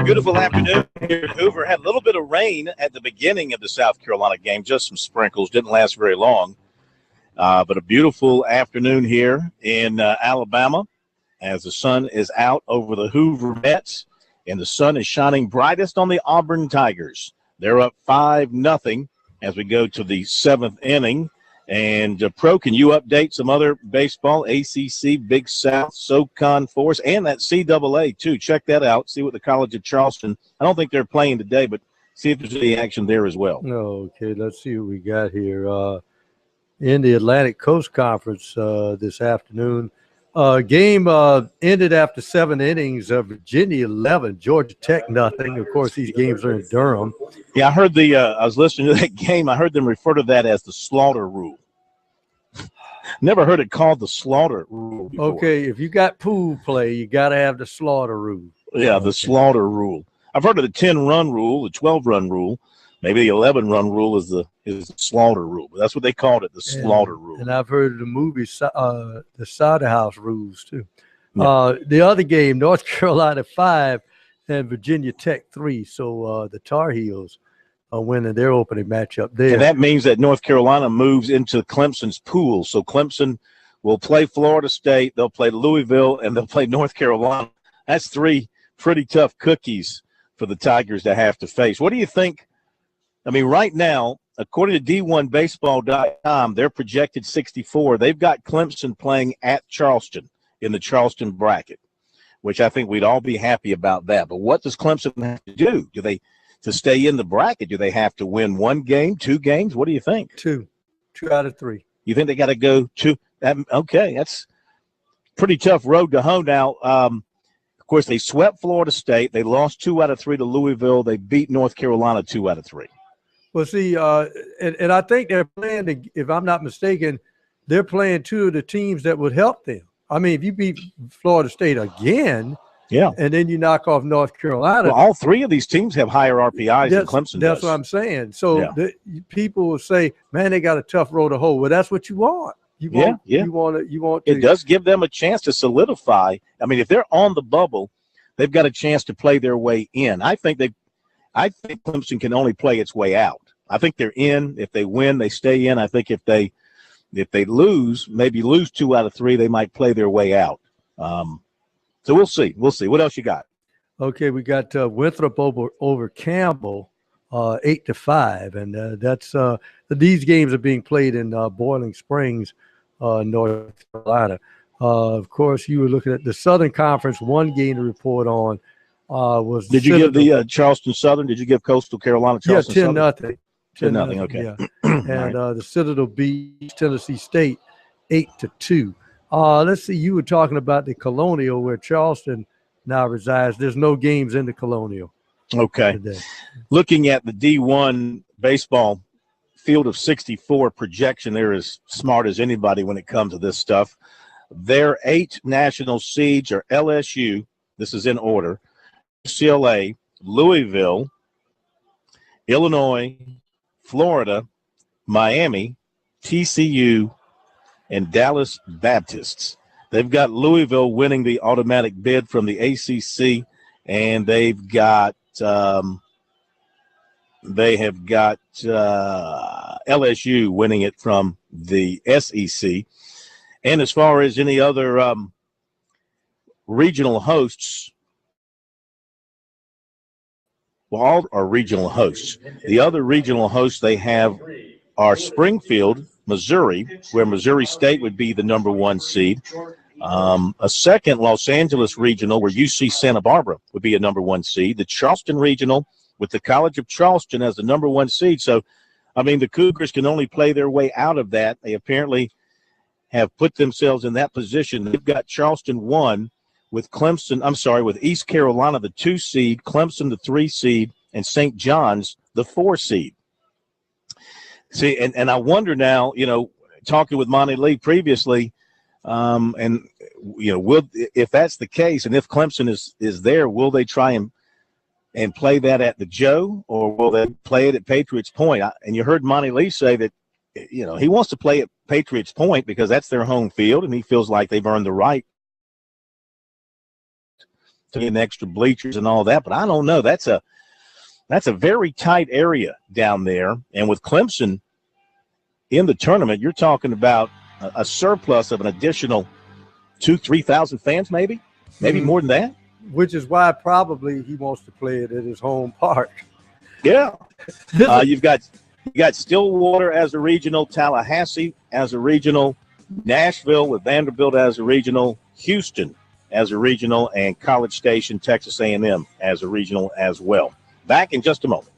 Beautiful afternoon here at Hoover. Had a little bit of rain at the beginning of the South Carolina game, just some sprinkles. Didn't last very long. But a beautiful afternoon here in Alabama as the sun is out over the Hoover Mets, and the sun is shining brightest on the Auburn Tigers. They're up 5-0 as we go to the seventh inning. And, Pro, can you update some other baseball, ACC, Big South, SoCon Force, and that CAA, too? Check that out. See what the College of Charleston – I don't think they're playing today, but see if there's any action there as well. Okay, let's see what we got here. In the Atlantic Coast Conference this afternoon, game ended after 7 innings. Virginia 11, Georgia Tech nothing. Of course, these games are in Durham. Yeah, I heard I was listening to that game. I heard them refer to that as the slaughter rule. Never heard it called the slaughter rule before. Okay, if you got pool play, you got to have the slaughter rule. Yeah, the slaughter rule. I've heard of the 10-run rule, the 12-run rule. Maybe the 11-run rule is the slaughter rule, but that's what they called it, the slaughter rule. And I've heard of the movie, the Slaughterhouse Rules, too. Yeah. The other game, North Carolina 5 and Virginia Tech 3. So the Tar Heels are winning their opening matchup there. And that means that North Carolina moves into Clemson's pool. So Clemson will play Florida State, they'll play Louisville, and they'll play North Carolina. That's 3 pretty tough cookies for the Tigers to have to face. What do you think? I mean, right now, according to D1Baseball.com, they're projected 64. They've got Clemson playing at Charleston in the Charleston bracket, which I think we'd all be happy about that. But what does Clemson have to do? To stay in the bracket, do they have to win 1 game, 2 games? What do you think? 2 out of 3. You think they got to go 2? Okay, that's pretty tough road to hoe now. Of course, they swept Florida State. They lost 2 out of 3 to Louisville. They beat North Carolina 2 out of 3. Well, see, and I think they're playing, if I'm not mistaken, they're playing 2 of the teams that would help them. I mean, if you beat Florida State again, and then you knock off North Carolina. Well, all 3 of these teams have higher RPIs than Clemson That's does. what I'm saying. So people will say, man, they got a tough road to hoe. Well, that's what you want. You want to. It does give them a chance to solidify. I mean, if they're on the bubble, they've got a chance to play their way in. I think Clemson can only play its way out. I think they're in. If they win, they stay in. I think if they lose, maybe lose 2 out of 3, they might play their way out. So we'll see. We'll see. What else you got? Okay, we got Winthrop over Campbell, 8-5, and that's these games are being played in Boiling Springs, North Carolina. Of course, you were looking at the Southern Conference. 1 game to report on was. Did you give the Charleston Southern? Did you give Coastal Carolina Charleston Southern? 10-0. 10-0. Okay. Yeah. And right. The Citadel beat Tennessee State 8-2. Let's see. You were talking about the Colonial, where Charleston now resides. There's no games in the Colonial. Okay. Today. Looking at the D1 baseball field of 64 projection, they're as smart as anybody when it comes to this stuff. Their 8 national seeds are LSU. This is in order. UCLA, Louisville, Illinois, Florida, Miami, TCU, and Dallas Baptists. They've got Louisville winning the automatic bid from the ACC, and they've got LSU winning it from the SEC. And as far as any other regional hosts, well, all are regional hosts. The other regional hosts they have are Springfield, Missouri, where Missouri State would be the number 1 seed. A second Los Angeles regional where UC Santa Barbara would be a number 1 seed. The Charleston regional with the College of Charleston as the number 1 seed. So, I mean, the Cougars can only play their way out of that. They apparently have put themselves in that position. They've got Charleston 1 with with East Carolina, the 2 seed, Clemson, the 3 seed, and St. John's, the 4 seed. See, and I wonder now, talking with Monty Lee previously, and if that's the case, and if Clemson is there, will they try and play that at the Joe, or will they play it at Patriots Point? And you heard Monty Lee say that, he wants to play at Patriots Point because that's their home field, and he feels like they've earned the right to get extra bleachers and all that. But I don't know. That's a very tight area down there, and with Clemson in the tournament, you're talking about a surplus of an additional 2,000-3,000 fans, maybe more than that. Which is why probably he wants to play it at his home park. Yeah, you got Stillwater as a regional, Tallahassee as a regional, Nashville with Vanderbilt as a regional, Houston as a regional, and College Station, Texas A&M as a regional as well. Back in just a moment.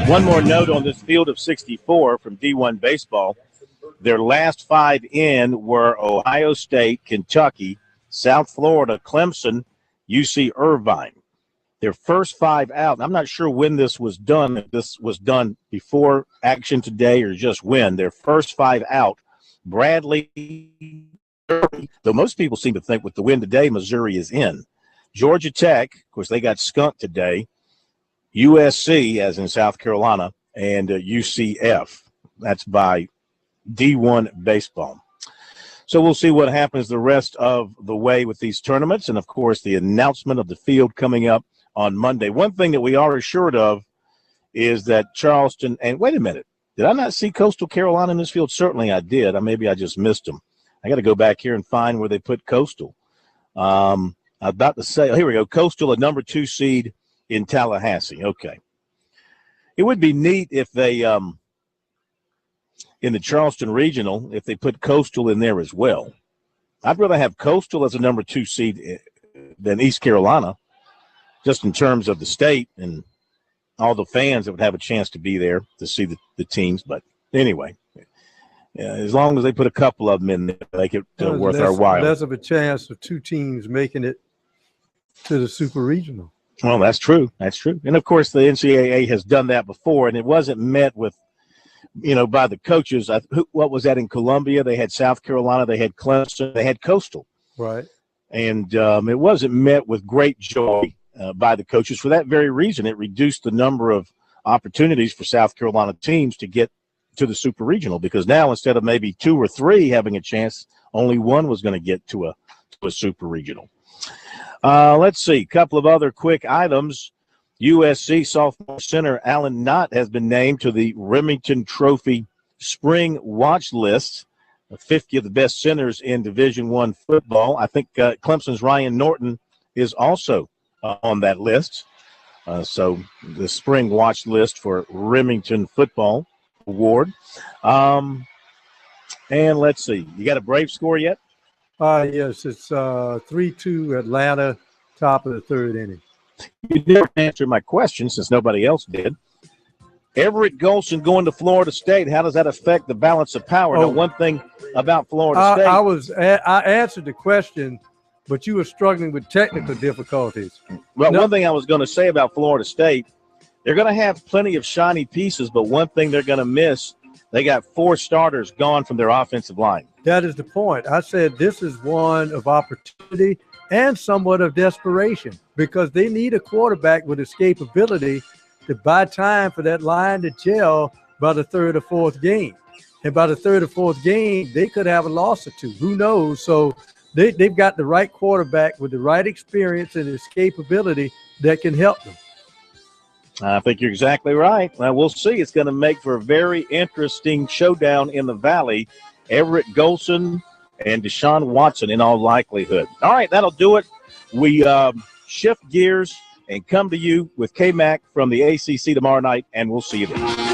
One more note on this field of 64 from D1 Baseball. Their last 5 in were Ohio State, Kentucky, South Florida, Clemson, UC Irvine. Their first 5 out, I'm not sure when this was done, if this was done before action today or just when. Their first 5 out, Bradley, though most people seem to think with the win today, Missouri is in. Georgia Tech, of course, they got skunked today. USC, as in South Carolina, and UCF. That's by D1 Baseball. So we'll see what happens the rest of the way with these tournaments, and, of course, the announcement of the field coming up on Monday. One thing that we are assured of is that Charleston – and wait a minute. Did I not see Coastal Carolina in this field? Certainly I did. Maybe I just missed them. I got to go back here and find where they put Coastal. I'm about to say – here we go. Coastal, a number 2 seed in Tallahassee. Okay. It would be neat if they, in the Charleston Regional, if they put Coastal in there as well. I'd rather have Coastal as a number 2 seed than East Carolina, just in terms of the state and all the fans that would have a chance to be there to see the teams. But anyway, as long as they put a couple of them in there, make it worth our while. Less of a chance of 2 teams making it to the Super Regional. Well, that's true. That's true. And, of course, the NCAA has done that before, and it wasn't met with, by the coaches. What was that in Columbia? They had South Carolina. They had Clemson. They had Coastal. Right. And it wasn't met with great joy by the coaches for that very reason. It reduced the number of opportunities for South Carolina teams to get to the Super Regional, because now instead of maybe 2 or 3 having a chance, only one was going to get to a Super Regional. Let's see, a couple of other quick items. USC sophomore center Alan Knott has been named to the Remington Trophy Spring Watch List, 50 of the best centers in Division I football. I think Clemson's Ryan Norton is also on that list. So the Spring Watch List for Remington Football Award. And let's see, you got a Brave score yet? Yes, it's 3-2 Atlanta, top of the 3rd inning. You never answered my question since nobody else did. Everett Golson going to Florida State, how does that affect the balance of power? Now, one thing about Florida State. I answered the question, but you were struggling with technical difficulties. Well, one thing I was going to say about Florida State, they're going to have plenty of shiny pieces, but one thing they're going to miss, they got 4 starters gone from their offensive line. That is the point. I said this is one of opportunity and somewhat of desperation, because they need a quarterback with escapability to buy time for that line to gel by the 3rd or 4th game. And by the 3rd or 4th game, they could have a loss or 2. Who knows? So they've got the right quarterback with the right experience and escapability that can help them. I think you're exactly right. Now, we'll see. It's going to make for a very interesting showdown in the Valley. Everett Golson and Deshaun Watson in all likelihood. All right, that'll do it. We shift gears and come to you with K-Mac from the ACC tomorrow night, and we'll see you then.